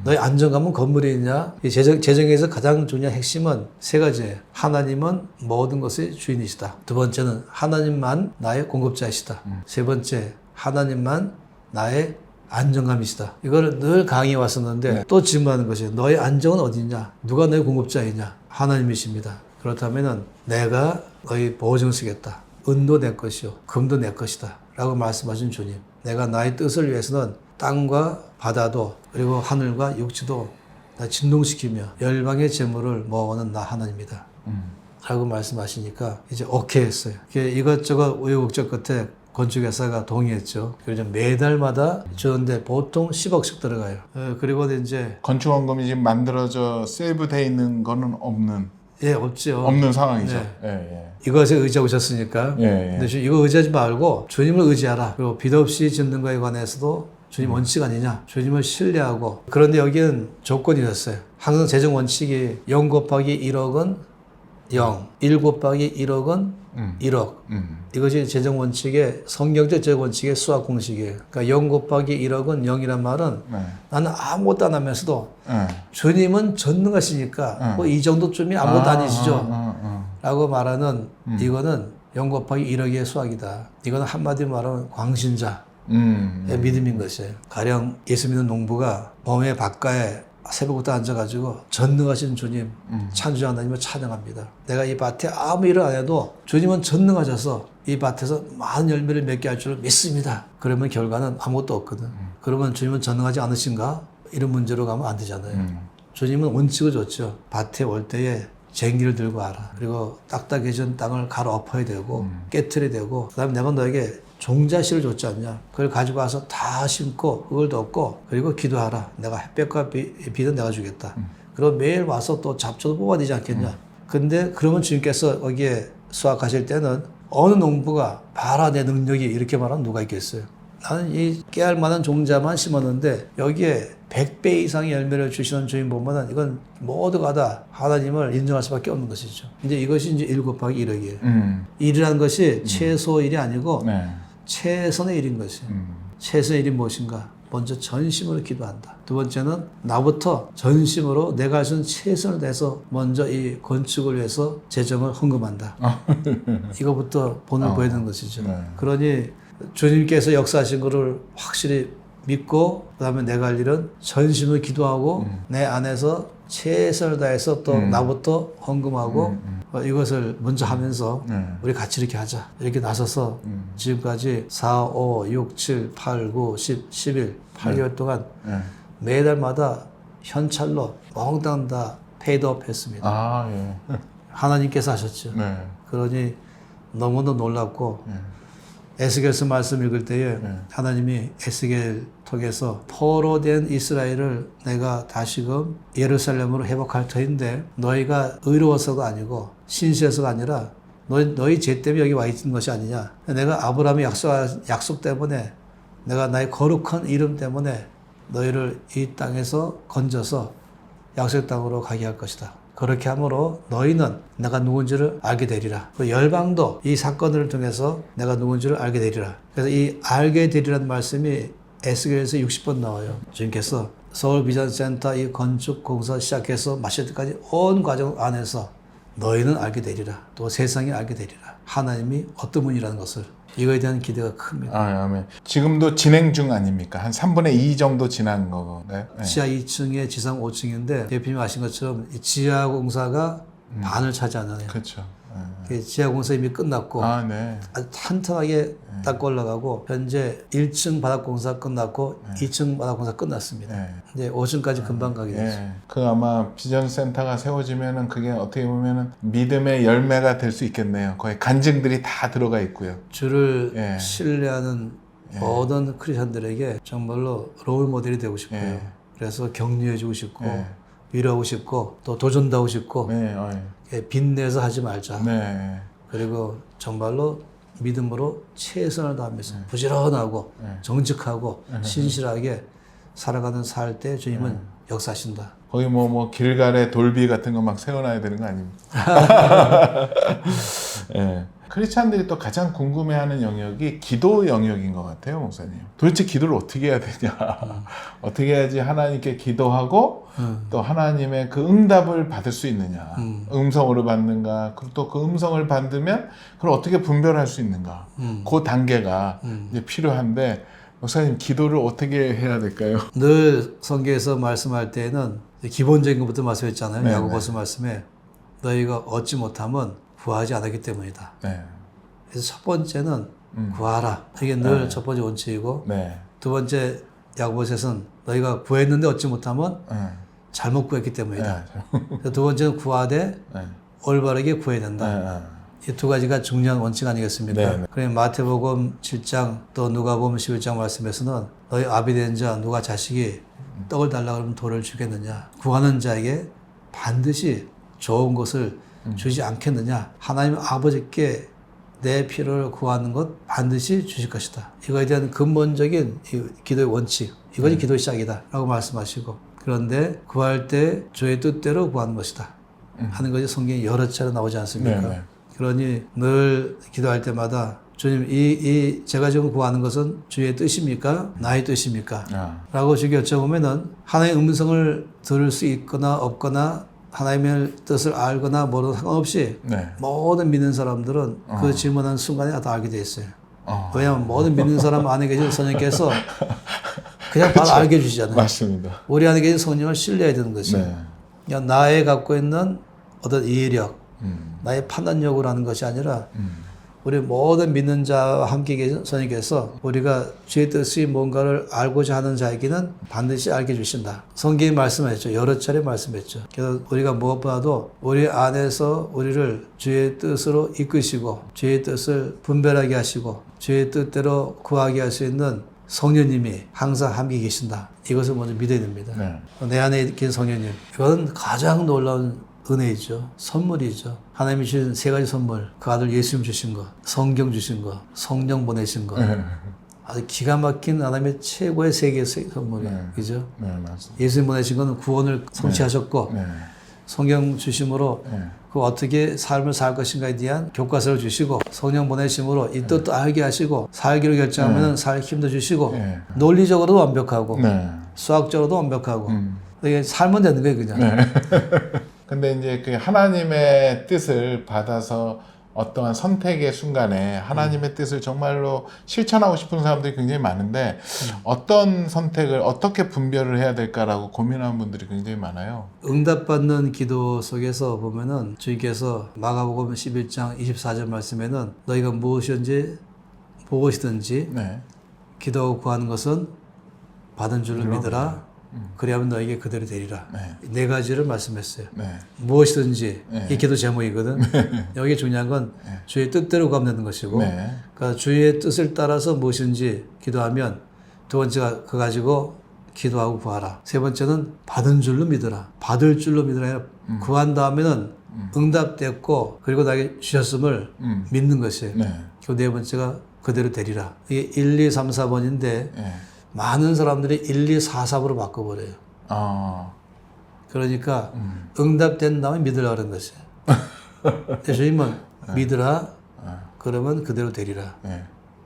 너희 안정감은 건물이냐? 이 재정에서 가장 중요한 핵심은 세 가지예요. 하나님은 모든 것의 주인이시다. 두 번째는 하나님만 나의 공급자이시다. 세 번째, 하나님만 나의 안정감이시다. 이거를 늘 강의해 왔었는데 또 질문하는 것이 너의 안정은 어디냐? 누가 너의 공급자이냐? 하나님이십니다. 그렇다면 내가 너희 보증을 쓰겠다. 은도 내 것이요 금도 내 것이다 라고 말씀하신 주님, 내가 나의 뜻을 위해서는 땅과 바다도 그리고 하늘과 육지도 나 진동시키며 열방의 재물을 모으는 나 하나님이다 라고 말씀하시니까 이제 오케이 했어요. 이것저것 우여곡절 끝에 건축회사가 동의했죠. 그래서 매달마다 주는데 보통 10억씩 들어가요. 그리고 이제 건축원금이 지금 만들어져 세이브돼 있는 거는 없는 없죠. 없는 상황이죠. 네. 이것에 의지하고 오셨으니까. 근데 이거 의지하지 말고 주님을 의지하라. 그리고 빚 없이 짓는 거에 관해서도 주님 원칙 아니냐. 주님을 신뢰하고. 그런데 여기는 조건이 있었어요. 항상 재정 원칙이 0 곱하기 1억은 0, 1 곱하기 1억은 1억. 이것이 재정 원칙의 성경적 재정 원칙의 수학 공식이에요. 그러니까 0 곱하기 1억은 0이란 말은 나는 아무것도 안 하면서도 주님은 전능하시니까 뭐 이 정도쯤이 아무것도 아니시죠. 라고 말하는 이거는 0 곱하기 1억의 수학이다. 이거는 한마디로 말하면 광신자의 믿음인 것이에요. 가령 예수 믿는 농부가 범의 바가에 새벽부터 앉아가지고 전능하신 주님, 창조주 하나님을 찬양합니다. 내가 이 밭에 아무 일을 안 해도 주님은 전능하셔서 이 밭에서 많은 열매를 맺게 할 줄 믿습니다. 그러면 결과는 아무것도 없거든. 그러면 주님은 전능하지 않으신가? 이런 문제로 가면 안 되잖아요. 주님은 원칙을 줬죠. 밭에 올 때에 쟁기를 들고 와라. 그리고 딱딱해진 땅을 갈아 엎어야 되고 깨트려야 되고 그 다음에 내가 너에게 종자씨를 줬지 않냐. 그걸 가지고 와서 다 심고 그걸 덮고 그리고 기도하라. 내가 햇볕과 비는 내가 주겠다. 그리고 매일 와서 또 잡초도 뽑아야 되지 않겠냐. 근데 그러면 주님께서 거기에 수확하실 때는 어느 농부가 봐라 내 능력이 이렇게 말하면 누가 있겠어요. 나는 이 깨알 만한 종자만 심었는데 여기에 100배 이상의 열매를 주시는 주님 보면은 이건 모두가 다 하나님을 인정할 수밖에 없는 것이죠. 이제 이것이 이제 1 곱하기 1억이에요. 일이라는 것이 최소 일이 아니고 최선의 일인 것이에요. 최선의 일이 무엇인가? 먼저 전심으로 기도한다. 두 번째는 나부터 전심으로 내가 할 수 있는 최선을 다해서 먼저 이 건축을 위해서 재정을 헌금한다. 이거부터 본을 보여야 되는 것이죠. 그러니 주님께서 역사하신 것을 확실히 믿고 그다음에 내가 할 일은 전심으로 기도하고 내 안에서 최선을 다해서 또 나부터 헌금하고 이것을 먼저 하면서 우리 같이 이렇게 하자. 이렇게 나서서 지금까지 4, 5, 6, 7, 8, 9, 10, 11, 8개월 동안 매달마다 현찰로 몽땅 다 페이드업 했습니다. 하나님께서 하셨죠. 그러니 너무도 놀랍고 에스겔서 말씀 읽을 때에 하나님이 에스겔 통해서 포로된 이스라엘을 내가 다시금 예루살렘으로 회복할 터인데 너희가 의로워서가 아니고 신실해서가 아니라 너희 죄 때문에 여기 와 있는 것이 아니냐. 내가 아브라함의 약속 때문에 내가 나의 거룩한 이름 때문에 너희를 이 땅에서 건져서 약속 땅으로 가게 할 것이다. 그렇게 함으로 너희는 내가 누군지를 알게 되리라. 그 열방도 이 사건을 통해서 내가 누군지를 알게 되리라. 그래서 이 알게 되리라는 말씀이 에스겔에서 60번 나와요. 주님께서 서울 비전센터 이 건축 공사 시작해서 마칠 때까지 온 과정 안에서 너희는 알게 되리라. 또 세상이 알게 되리라. 하나님이 어떤 분이라는 것을. 이거에 대한 기대가 큽니다. 아멘. 지금도 진행 중 아닙니까? 한 3분의 2 정도 지난 거고. 네. 지하 2층에 지상 5층인데 대표님 아신 것처럼 이 지하 공사가 반을 차지하잖아요. 그렇죠. 지하 공사 이미 끝났고 네. 아주 탄탄하게 딱 올라가고 현재 1층 바닥 공사 끝났고 2층 바닥 공사 끝났습니다. 네. 이제 5층까지 금방 가게 됐죠. 그 아마 비전 센터가 세워지면은 그게 어떻게 보면은 믿음의 열매가 될 수 있겠네요. 거의 간증들이 다 들어가 있고요. 주를 신뢰하는 모든 크리스천들에게 정말로 롤 모델이 되고 싶고요. 그래서 격려해주고 싶고 위로하고 싶고 또 도전도 하고 싶고 빚내서 하지 말자. 그리고 정말로 믿음으로 최선을 다하면서 부지런하고 정직하고 신실하게 살아가는 살 때 주님은 역사하신다. 거기 뭐 길갈에 돌비 같은 거 막 세워놔야 되는 거 아닙니까? 크리스찬들이 또 가장 궁금해하는 영역이 기도 영역인 것 같아요, 목사님. 도대체 기도를 어떻게 해야 되냐? 어떻게 해야지 하나님께 기도하고 또 하나님의 그 응답을 받을 수 있느냐? 음성으로 받는가? 그리고 또 그 음성을 받으면 그걸 어떻게 분별할 수 있는가? 그 단계가 이제 필요한데 목사님 기도를 어떻게 해야 될까요? 늘 성경에서 말씀할 때에는 기본적인 것부터 말씀했잖아요. 야고보서 말씀에 너희가 얻지 못하면 구하지 않았기 때문이다. 그래서 첫 번째는 구하라. 이게 늘 첫 번째 원칙이고 두 번째 야고보서에서는 너희가 구했는데 얻지 못하면 잘못 구했기 때문이다. 두 번째는 구하되 올바르게 구해야 된다. 이 두 가지가 중요한 원칙 아니겠습니까? 그래 마태복음 7장 또 누가복음 11장 말씀에서는 너희 아비 된 자 누가 자식이 떡을 달라고 하면 돌을 주겠느냐. 구하는 자에게 반드시 좋은 것을 주지 않겠느냐. 하나님 아버지께 내 필요를 구하는 것 반드시 주실 것이다. 이거에 대한 근본적인 이 기도의 원칙, 이것이 기도의 시작이다 라고 말씀하시고, 그런데 구할 때 주의 뜻대로 구하는 것이다 하는 것이 성경에 여러 차례 나오지 않습니까? 그러니 늘 기도할 때마다 주님 이 제가 지금 구하는 것은 주의 뜻입니까? 나의 뜻입니까? 라고 주께 여쭤보면은 하나님의 음성을 들을 수 있거나 없거나 하나님의 뜻을 알거나 모르거나 상관없이 모든 믿는 사람들은 그 질문하는 순간에 다 알게 돼 있어요. 왜냐하면 모든 믿는 사람 안에 계신 성령께서 그냥 바로 알게 해주시잖아요. 맞습니다. 우리 안에 계신 성령을 신뢰해야 되는 것이에요. 그냥 나의 갖고 있는 어떤 이해력, 나의 판단력으로 하는 것이 아니라 우리 모든 믿는 자와 함께 계신 성령께서 우리가 주의 뜻이 뭔가를 알고자 하는 자에게는 반드시 알게 해주신다. 성경이 말씀했죠. 여러 차례 말씀했죠. 그래서 우리가 무엇보다도 우리 안에서 우리를 주의 뜻으로 이끄시고 주의 뜻을 분별하게 하시고 주의 뜻대로 구하게 할 수 있는 성령님이 항상 함께 계신다. 이것을 먼저 믿어야 됩니다. 내 안에 계신 성령님. 이건 가장 놀라운 은혜이죠. 선물이죠. 하나님이 주신 세 가지 선물. 그 아들 예수님 주신 거, 성경 주신 거, 성령 보내신 거. 아주 기가 막힌 하나님의 최고의 세 개의 선물이에요. 그죠? 예수님 보내신 거는 구원을 성취하셨고, 성경 주심으로 그 어떻게 삶을 살 것인가에 대한 교과서를 주시고, 성령 보내심으로 이 뜻도 알게 하시고, 살기로 결정하면 살 힘도 주시고, 논리적으로도 완벽하고, 수학적으로도 완벽하고, 이게 살면 되는 거예요, 그냥. 근데 이제 그 하나님의 뜻을 받아서 어떠한 선택의 순간에 하나님의 뜻을 정말로 실천하고 싶은 사람들이 굉장히 많은데 어떤 선택을 어떻게 분별을 해야 될까라고 고민하는 분들이 굉장히 많아요. 응답받는 기도 속에서 보면은 주님께서 마가복음 11장 24절 말씀에는 너희가 무엇이든지 기도하고 구하는 것은 받은 줄로 믿어라. 그리하면 너에게 그대로 되리라. 네 가지를 말씀했어요. 무엇이든지 이 기도 제목이거든. 여기 중요한 건 주의 뜻대로 구하면 되는 것이고, 그러니까 주의 뜻을 따라서 무엇이든지 기도하면 두 번째가 그거 가지고 기도하고 구하라. 세 번째는 받은 줄로 믿어라. 받을 줄로 믿으라. 구한 다음에는 응답됐고 그리고 나에게 주셨음을 믿는 것이에요. 그리고 네 번째가 그대로 되리라. 이게 1, 2, 3, 4번인데 많은 사람들이 1, 2, 4, 3으로 바꿔버려요. 그러니까 응답된 다음에 믿으라 그런 것이에요. 주님은 믿으라 그러면 그대로 되리라 네.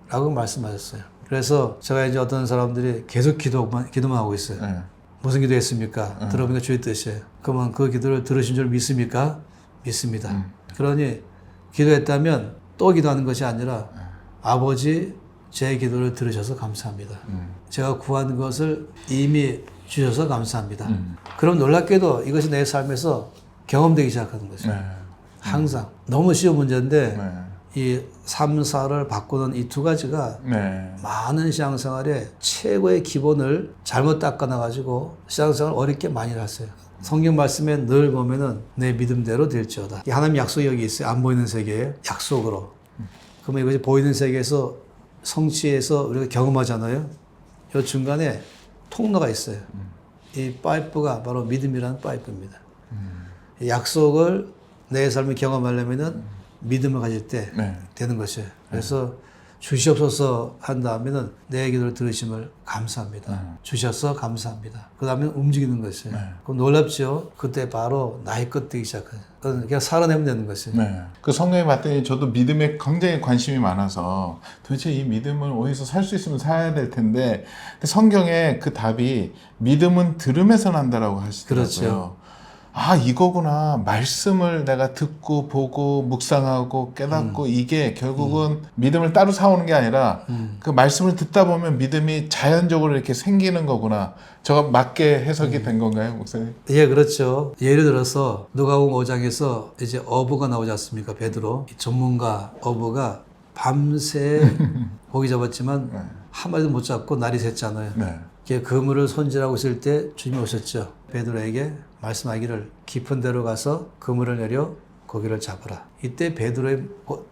라고 말씀하셨어요. 그래서 제가 이제 어떤 사람들이 계속 기도만 하고 있어요. 네. 무슨 기도했습니까? 들어보니까 주의 뜻이에요. 그러면 그 기도를 들으신 줄 믿습니까? 믿습니다. 그러니 기도했다면 또 기도하는 것이 아니라 아버지 제 기도를 들으셔서 감사합니다. 제가 구한 것을 이미 주셔서 감사합니다. 그럼 놀랍게도 이것이 내 삶에서 경험되기 시작하는 거죠. 네. 항상. 너무 쉬운 문제인데 네. 이 3, 4를 바꾸는 이 두 가지가 네. 많은 신앙생활에 최고의 기본을 잘못 닦아놔가지고 신앙생활 어렵게 많이 했어요. 성경 말씀에 늘 보면은 내 믿음대로 될지어다. 이 하나님 약속이 여기 있어요. 안 보이는 세계에 약속으로. 그러면 이것이 보이는 세계에서 성취해서 우리가 경험하잖아요. 이 중간에 통로가 있어요. 이 파이프가 바로 믿음이라는 파이프입니다. 이 약속을 내 삶에 경험하려면은 믿음을 가질 때 네. 되는 것이에요. 그래서 주시옵소서 한 다음에는 내 기도를 들으심을 감사합니다. 주셔서 감사합니다. 그 다음에 움직이는 것이에요. 그럼 놀랍죠? 그때 바로 나의 것 되기 시작해요. 그냥 살아내면 되는 것이에요. 네. 그 성경에 봤더니 저도 믿음에 굉장히 관심이 많아서 도대체 이 믿음을 어디서 살 수 있으면 사야 될 텐데 성경에 그 답이 믿음은 들음에서 난다라고 하시더라고요. 그렇죠. 아, 이거구나. 말씀을 내가 듣고 보고 묵상하고 깨닫고 이게 결국은 믿음을 따로 사오는 게 아니라 그 말씀을 듣다 보면 믿음이 자연적으로 이렇게 생기는 거구나. 저가 맞게 해석이 된 건가요, 목사님? 예, 그렇죠. 예를 들어서 누가복음 5장에서 이제 어부가 나오지 않습니까? 베드로. 이 전문가 어부가 밤새 고기 잡았지만 한 마리도 못 잡고 날이 샜잖아요. 네. 그물을 손질하고 있을 때 주님이 오셨죠. 베드로에게 말씀하기를 깊은 데로 가서 그물을 내려 고기를 잡으라. 이때 베드로의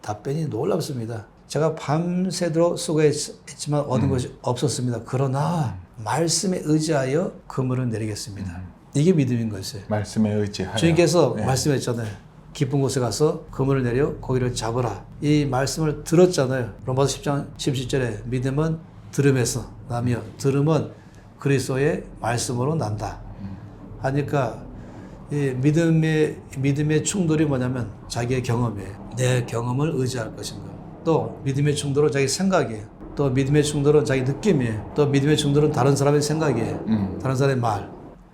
답변이 놀랍습니다. 제가 밤새도록 수고했지만 얻은 것이 없었습니다. 그러나 말씀에 의지하여 그물을 내리겠습니다. 이게 믿음인 것이에요. 말씀에 의지하여. 주님께서 말씀했잖아요. 깊은 곳에 가서 그물을 내려 고기를 잡으라. 이 말씀을 들었잖아요. 로마서 10장 17절에 믿음은 들음에서 나며 들음은 그리스도의 말씀으로 난다. 하니까 이 믿음의 충돌이 뭐냐면 자기의 경험이에요. 내 경험을 의지할 것인가. 또 믿음의 충돌은 자기 생각이에요. 또 믿음의 충돌은 자기 느낌이에요. 또 믿음의 충돌은 다른 사람의 생각이에요. 다른 사람의 말.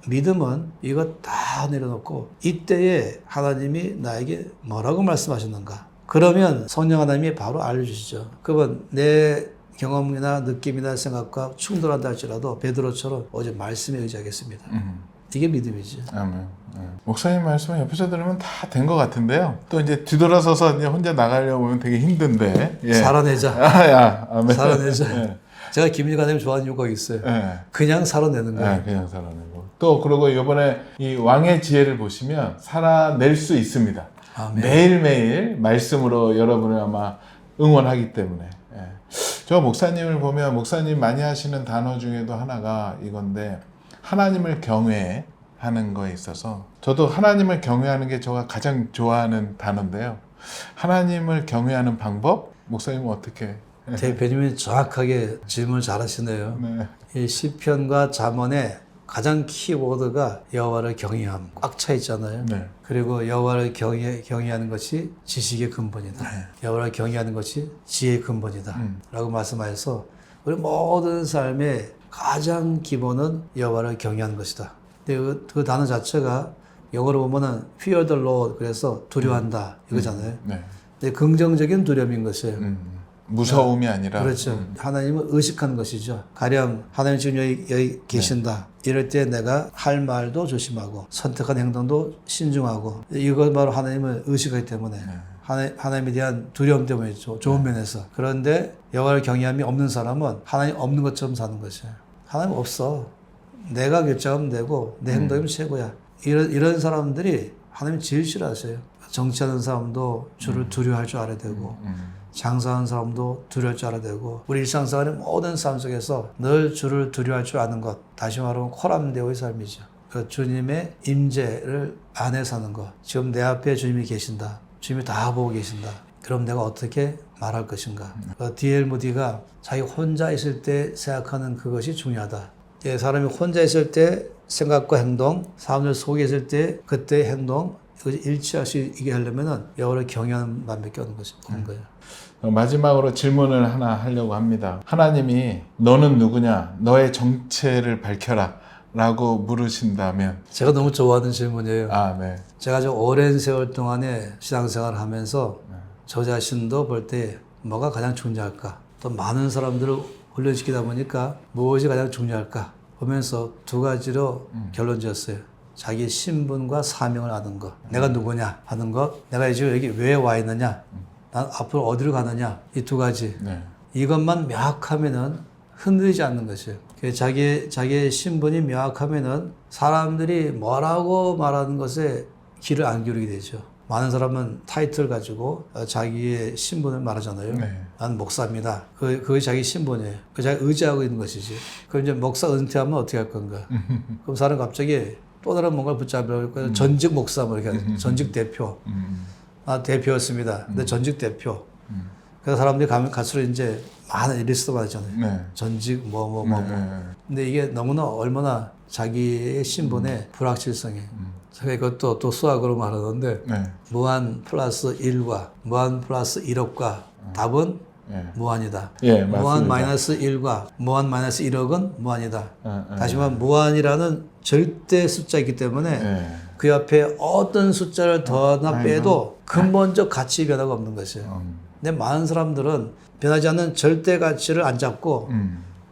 믿음은 이거 다 내려놓고 이때에 하나님이 나에게 뭐라고 말씀하셨는가. 그러면 성령 하나님이 바로 알려주시죠. 그러면 내 경험이나 느낌이나 생각과 충돌한다 할지라도 베드로처럼 어제 말씀에 의지하겠습니다. 이게 믿음이지. 아멘. 목사님 말씀을 옆에서 들으면 다 된 것 같은데요. 또 이제 뒤돌아서서 이제 혼자 나가려고 하면 되게 힘든데. 예. 살아내자. 야, 아멘. 살아내자. 예. 제가 김일희 과장님 좋아하는 이유가 있어요. 예. 그냥 살아내는 거예요. 예, 그냥 살아내고. 또 그리고 이번에 이 왕의 지혜를 보시면 살아낼 수 있습니다. 아멘. 매일매일 말씀으로 여러분을 아마 응원하기 때문에. 예. 저 목사님을 보면 목사님 많이 하시는 단어 중에도 하나가 이건데 하나님을 경외하는 거에 있어서 저도 하나님을 경외하는 게 제가 가장 좋아하는 단어인데요. 하나님을 경외하는 방법? 목사님은 어떻게? 대표님이 정확하게 질문을 잘하시네요. 네. 이 시편과 잠언의 가장 키워드가 여호와를 경외함 꽉 차 있잖아요. 네. 그리고 여호와를 경외하는 것이 지식의 근본이다. 여호와를 경외하는 것이 지혜의 근본이다. 라고 말씀하셔서 우리 모든 삶의 가장 기본은 여호와를 경외하는 것이다. 근데 그 단어 자체가 영어로 보면은 fear the Lord, 그래서 두려워한다 이거잖아요. 네. 근데 긍정적인 두려움인 것이에요. 무서움이 아니라. 그렇죠. 하나님을 의식하는 것이죠. 가령 하나님 지금 여기 계신다. 이럴 때 내가 할 말도 조심하고 선택한 행동도 신중하고, 이것 바로 하나님을 의식하기 때문에 하나님에 대한 두려움 때문이죠. 좋은 면에서. 그런데 여호와를 경외함이 없는 사람은 하나님 없는 것처럼 사는 것이에요. 하나님 없어. 내가 결정하면 되고 내 행동이면 최고야. 이런 사람들이 하나님 제일 싫어하세요. 정치하는 사람도 주를 두려워할 줄 알아야 되고 장사하는 사람도 두려워할 줄 알아야 되고, 우리 일상생활의 모든 삶 속에서 늘 주를 두려워할 줄 아는 것, 다시 말하면 코람데오의 삶이죠. 그 주님의 임재를 안에 사는 것. 지금 내 앞에 주님이 계신다. 주님이 다 보고 계신다. 그럼 내가 어떻게 말할 것인가. D.L. 무디가 자기 혼자 있을 때 생각하는 그것이 중요하다. 예, 사람이 혼자 있을 때 생각과 행동, 사람들 속에 있을 때 그때의 행동, 이것이 일치할 수 있게 하려면은 여호와를 경외하는 마음밖에 없는 거예요. 마지막으로 질문을 하나 하려고 합니다. 하나님이 너는 누구냐? 너의 정체를 밝혀라. 라고 물으신다면? 제가 너무 좋아하는 질문이에요. 아, 네. 제가 좀 오랜 세월 동안에 신앙생활을 하면서 저 자신도 볼 때 뭐가 가장 중요할까? 또 많은 사람들을 훈련시키다 보니까 무엇이 가장 중요할까? 보면서 두 가지로 결론 지었어요. 자기 신분과 사명을 아는 것. 내가 누구냐 하는 것. 내가 지금 여기 왜 와 있느냐. 난 앞으로 어디로 가느냐. 이 두 가지. 네. 이것만 명확하면은 흔들리지 않는 것이에요. 자기의 신분이 명확하면은 사람들이 뭐라고 말하는 것에 귀를 안 기울이게 되죠. 많은 사람은 타이틀 가지고 자기의 신분을 말하잖아요. 네. 나는 목사입니다. 그게 자기 신분이에요. 그 자기 의지하고 있는 것이지. 그럼 이제 목사 은퇴하면 어떻게 할 건가? 그럼 사람 갑자기 또 다른 뭔가를 붙잡으려고 전직 목사 뭐 이렇게 하죠. 전직 대표. 아, 대표였습니다. 근데 전직 대표. 그래서 사람들이 가면 갈수록 이제 많은 리스트가 많잖아요. 네. 전직 뭐. 네. 근데 이게 너무나 얼마나 자기의 신분의 불확실성에. 제가 이것도 또 수학으로 말하는데 네. 무한 플러스 1과 무한 플러스 1억과 답은 네. 무한이다. 예, 맞습니다. 무한 마이너스 1과 무한 마이너스 1억은 무한이다. 네. 다시 말하면 무한이라는 절대 숫자이기 때문에 네. 그 옆에 어떤 숫자를 더나 빼도 근본적 가치 변화가 없는 것이에요. 근데 많은 사람들은 변하지 않는 절대 가치를 안 잡고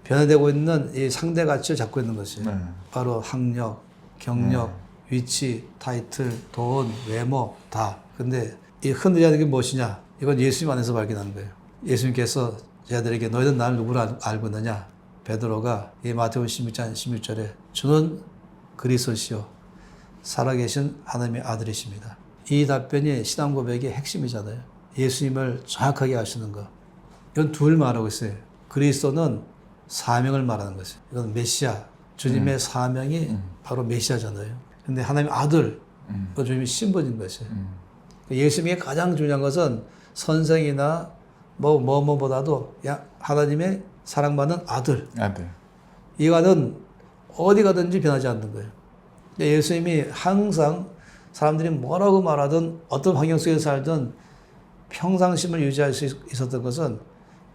변화되고 있는 이 상대 가치를 잡고 있는 것이에요. 네. 바로 학력, 경력, 위치, 타이틀, 돈, 외모 다. 근데 이 흔들리지 않는 게 무엇이냐? 이건 예수님 안에서 발견한 거예요. 예수님께서 제자들에게 너희는 나를 누구로 알고 있느냐? 베드로가 이 마태복음 16장 16절에 주는 그리스도시요 살아계신 하나님의 아들이십니다. 이 답변이 신앙 고백의 핵심이잖아요. 예수님을 정확하게 아시는 것. 이건 둘 말하고 있어요. 그리스도는 사명을 말하는 것이에요. 이건 메시아. 주님의 사명이 바로 메시아잖아요. 근데 하나님의 아들, 그 주님의 신분인 것이에요. 예수님의 가장 중요한 것은 선생이나 뭐보다도 하나님의 사랑받는 아들. 이거는 어디 가든지 변하지 않는 거예요. 예수님이 항상 사람들이 뭐라고 말하든 어떤 환경 속에서 살든 평상심을 유지할 수 있었던 것은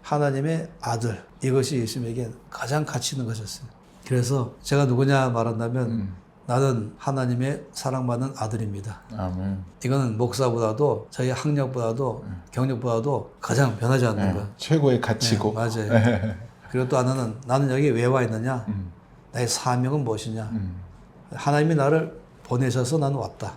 하나님의 아들. 이것이 예수님에게 가장 가치 있는 것이었어요. 그래서 제가 누구냐 말한다면 나는 하나님의 사랑받는 아들입니다. 아멘. 이거는 목사보다도 저희 학력보다도 경력보다도 가장 변하지 않는 거예요. 최고의 가치고. 네, 맞아요. 그리고 또 하나는 나는 여기 왜 와 있느냐? 나의 사명은 무엇이냐? 하나님이 나를 보내셔서 나는 왔다.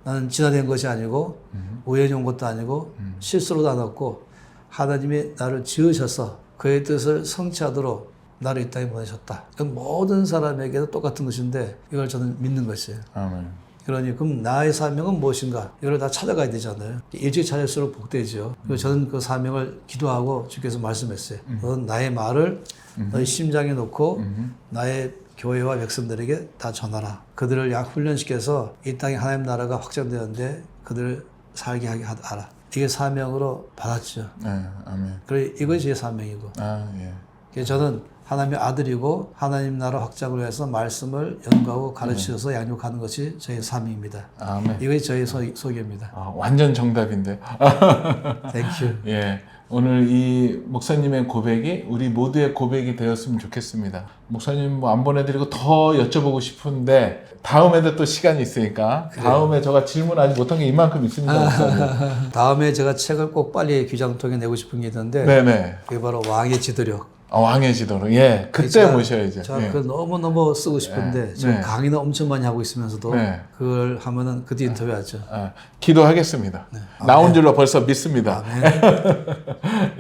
나는 진화된 것이 아니고 우연히 온 것도 아니고 실수로도 안 왔고 하나님이 나를 지으셔서 그의 뜻을 성취하도록 나를 이 땅에 보내셨다. 모든 사람에게도 똑같은 것인데 이걸 저는 믿는 것이에요. 아멘. 그러니 그럼 나의 사명은 무엇인가? 이걸 다 찾아가야 되잖아요. 일찍 찾을수록 복되지요. 그리고 저는 그 사명을 기도하고 주께서 말씀했어요. 너는 나의 말을 너의 심장에 놓고 나의 교회와 백성들에게 다 전하라. 그들을 약 훈련시켜서 이 땅에 하나님 나라가 확장되었는데 그들을 살게 하게 하라. 이게 사명으로 받았죠. 네, 아멘. 그래 이것이 제 사명이고. 아, 예. 그래서 저는 하나님의 아들이고 하나님 나라 확장을 위해서 말씀을 연구하고 가르치셔서 양육하는 것이 저의 사명입니다. 아멘. 이것이 저의 소개입니다. 아, 완전 정답인데. 땡큐. 예. 오늘 이 목사님의 고백이 우리 모두의 고백이 되었으면 좋겠습니다. 목사님 뭐 안 보내드리고 더 여쭤보고 싶은데 다음에도 또 시간이 있으니까 다음에 제가 질문 아직 못한 게 이만큼 있습니다. 목사님. 다음에 제가 책을 꼭 빨리 귀장통에 내고 싶은 게 있는데 네네. 그게 바로 왕의 지도력. 왕의 지도로. 예. 그때 모셔야죠. 제가 예. 그걸 너무너무 쓰고 싶은데 지금 네. 강의는 엄청 많이 하고 있으면서도 네. 그걸 하면은 그때 인터뷰하죠. 아, 기도하겠습니다. 네. 나온 줄로 벌써 믿습니다. 아멘.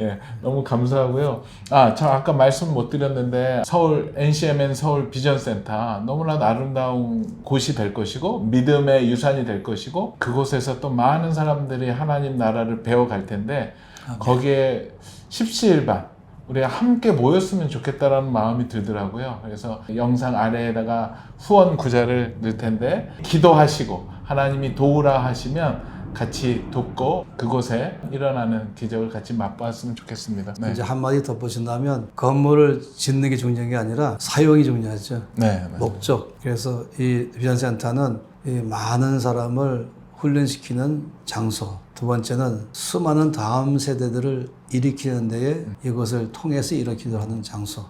예, 너무 감사하고요. 아, 저 아까 말씀 못 드렸는데 서울 NCMN 서울 비전센터 너무나도 아름다운 곳이 될 것이고 믿음의 유산이 될 것이고 그곳에서 또 많은 사람들이 하나님 나라를 배워갈 텐데 거기에 십시일반 우리가 함께 모였으면 좋겠다라는 마음이 들더라고요. 그래서 영상 아래에다가 후원 구자를 넣을 텐데 기도하시고 하나님이 도우라 하시면 같이 돕고 그곳에 일어나는 기적을 같이 맛보았으면 좋겠습니다. 네. 이제 한마디 덧붙인다면 건물을 짓는 게 중요한 게 아니라 사용이 중요하죠. 네. 목적. 그래서 이 비전센터는 이 많은 사람을 훈련시키는 장소. 두 번째는 수많은 다음 세대들을 일으키는 데에 이것을 통해서 일으키도록 하는 장소.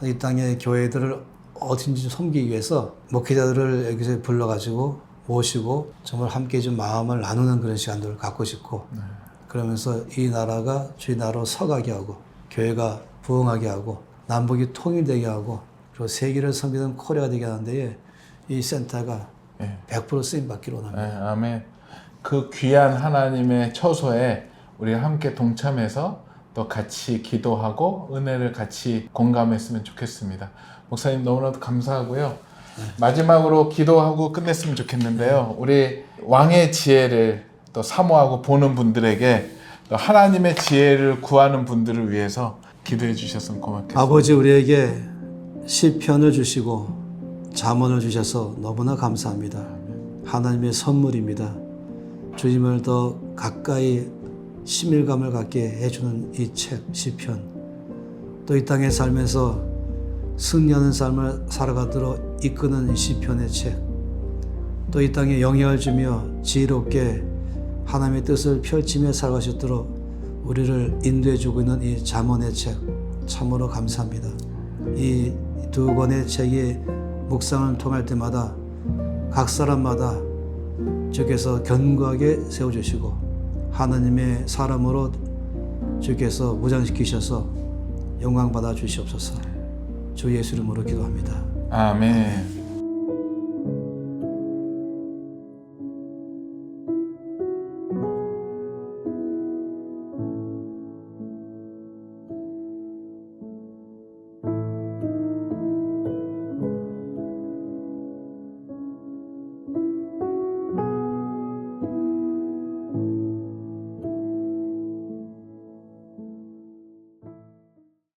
이 땅의 교회들을 어딘지 섬기기 위해서 목회자들을 여기서 불러가지고 모시고 정말 함께 좀 마음을 나누는 그런 시간들을 갖고 싶고 그러면서 이 나라가 주의 나라로 서가게 하고 교회가 부흥하게 하고 남북이 통일되게 하고 그리고 세계를 섬기는 코리아가 되게 하는 데에 이 센터가 100% 쓰임받기를 원합니다. 네, 아멘. 그 귀한 하나님의 처소에 우리가 함께 동참해서 또 같이 기도하고 은혜를 같이 공감했으면 좋겠습니다. 목사님 너무나도 감사하고요. 마지막으로 기도하고 끝냈으면 좋겠는데요. 우리 왕의 지혜를 또 사모하고 보는 분들에게 또 하나님의 지혜를 구하는 분들을 위해서 기도해 주셨으면 고맙겠습니다. 아버지 우리에게 시편을 주시고 잠언을 주셔서 너무나 감사합니다. 하나님의 선물입니다. 주님을 더 가까이 친밀감을 갖게 해주는 이 책 시편 또 이 땅에 살면서 승리하는 삶을 살아가도록 이끄는 이 시편의 책 또 이 땅에 영향을 주며 지혜롭게 하나님의 뜻을 펼치며 살아갈 수 있도록 우리를 인도해 주고 있는 이 잠언의 책 참으로 감사합니다. 이 두 권의 책이 묵상을 통할 때마다 각 사람마다 주께서 견고하게 세워주시고 하나님의 사람으로 주께서 무장시키셔서 영광 받아 주시옵소서. 주 예수 이름으로 기도합니다. 아멘.